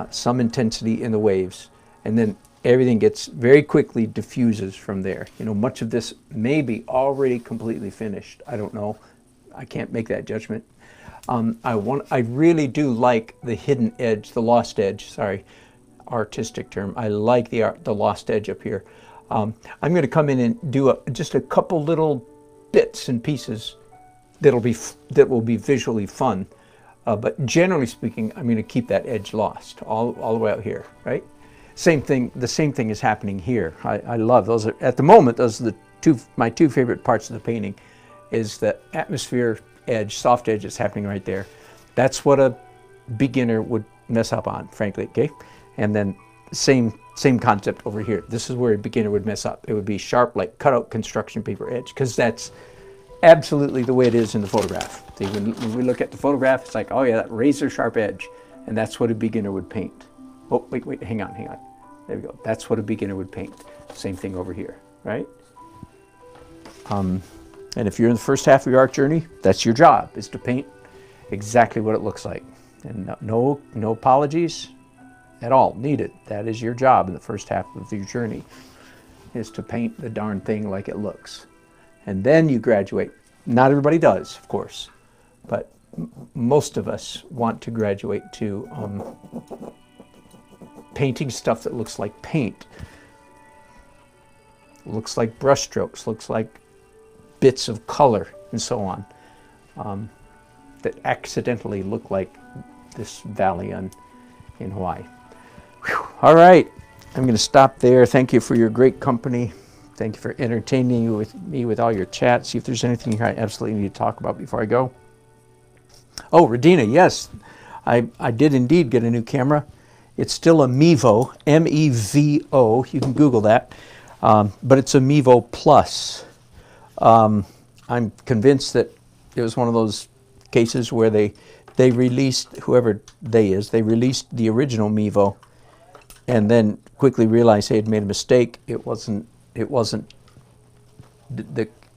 Some intensity in the waves, and then everything gets very quickly diffuses from there. Much of this may be already completely finished. I don't know. I can't make that judgment. I really do like the hidden edge, the lost edge. Sorry, artistic term. I like the lost edge up here. I'm going to come in and do just a couple little bits and pieces that will be visually fun. But generally speaking, I'm going to keep that edge lost all the way out here, right? Same thing. The same thing is happening here. I love those. At the moment, those are my two favorite parts of the painting. Is the atmosphere edge, soft edge that's happening right there. That's what a beginner would mess up on, frankly. Okay, and then same concept over here. This is where a beginner would mess up. It would be sharp, like cutout construction paper edge, because that's absolutely the way it is in the photograph. See, when we look at the photograph, it's like, oh yeah, that razor sharp edge, and that's what a beginner would paint. Oh, wait, hang on. There we go. That's what a beginner would paint. Same thing over here, right? And if you're in the first half of your art journey, that's your job, is to paint exactly what it looks like. And no apologies at all needed. That is your job in the first half of your journey, is to paint the darn thing like it looks. And then you graduate. Not everybody does, of course, but most of us want to graduate to painting stuff that looks like paint, looks like brush strokes, looks like bits of color, and so on, that accidentally look like this valley in Hawaii. Whew. All right, I'm going to stop there. Thank you for your great company. Thank you for entertaining me with all your chats. See if there's anything I absolutely need to talk about before I go. Oh, Radina, yes, I did indeed get a new camera. It's still a Mevo, M-E-V-O. You can Google that, but it's a Mevo Plus. I'm convinced that it was one of those cases where they released, whoever they released the original Mevo, and then quickly realized they had made a mistake. It wasn't the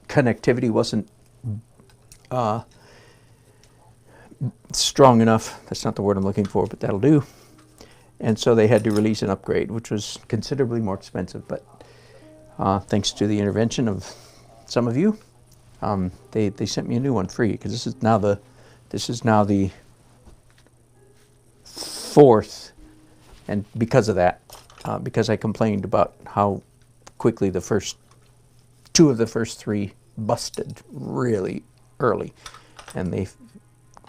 connectivity wasn't strong enough. That's not the word I'm looking for, but that'll do. And so they had to release an upgrade, which was considerably more expensive. But thanks to the intervention of some of you, they sent me a new one free, because this is now the fourth, and because of that, because I complained about how quickly two of the first three busted really early, and they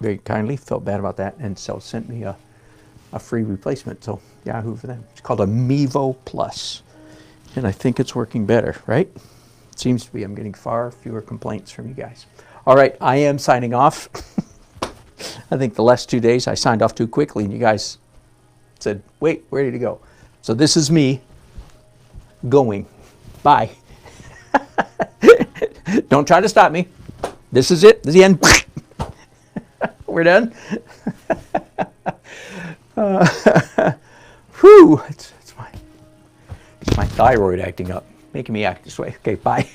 very kindly felt bad about that, and so sent me a free replacement. So Yahoo for them. It's called a Mevo Plus, and I think it's working better, right? It seems to be. I'm getting far fewer complaints from you guys. All right, I am signing off. I think the last 2 days I signed off too quickly, and you guys said, wait, ready to go. So this is me going. Bye. Don't try to stop me. This is it. This is the end. We're done. Whew. It's my thyroid acting up, making me act this way. Okay, bye.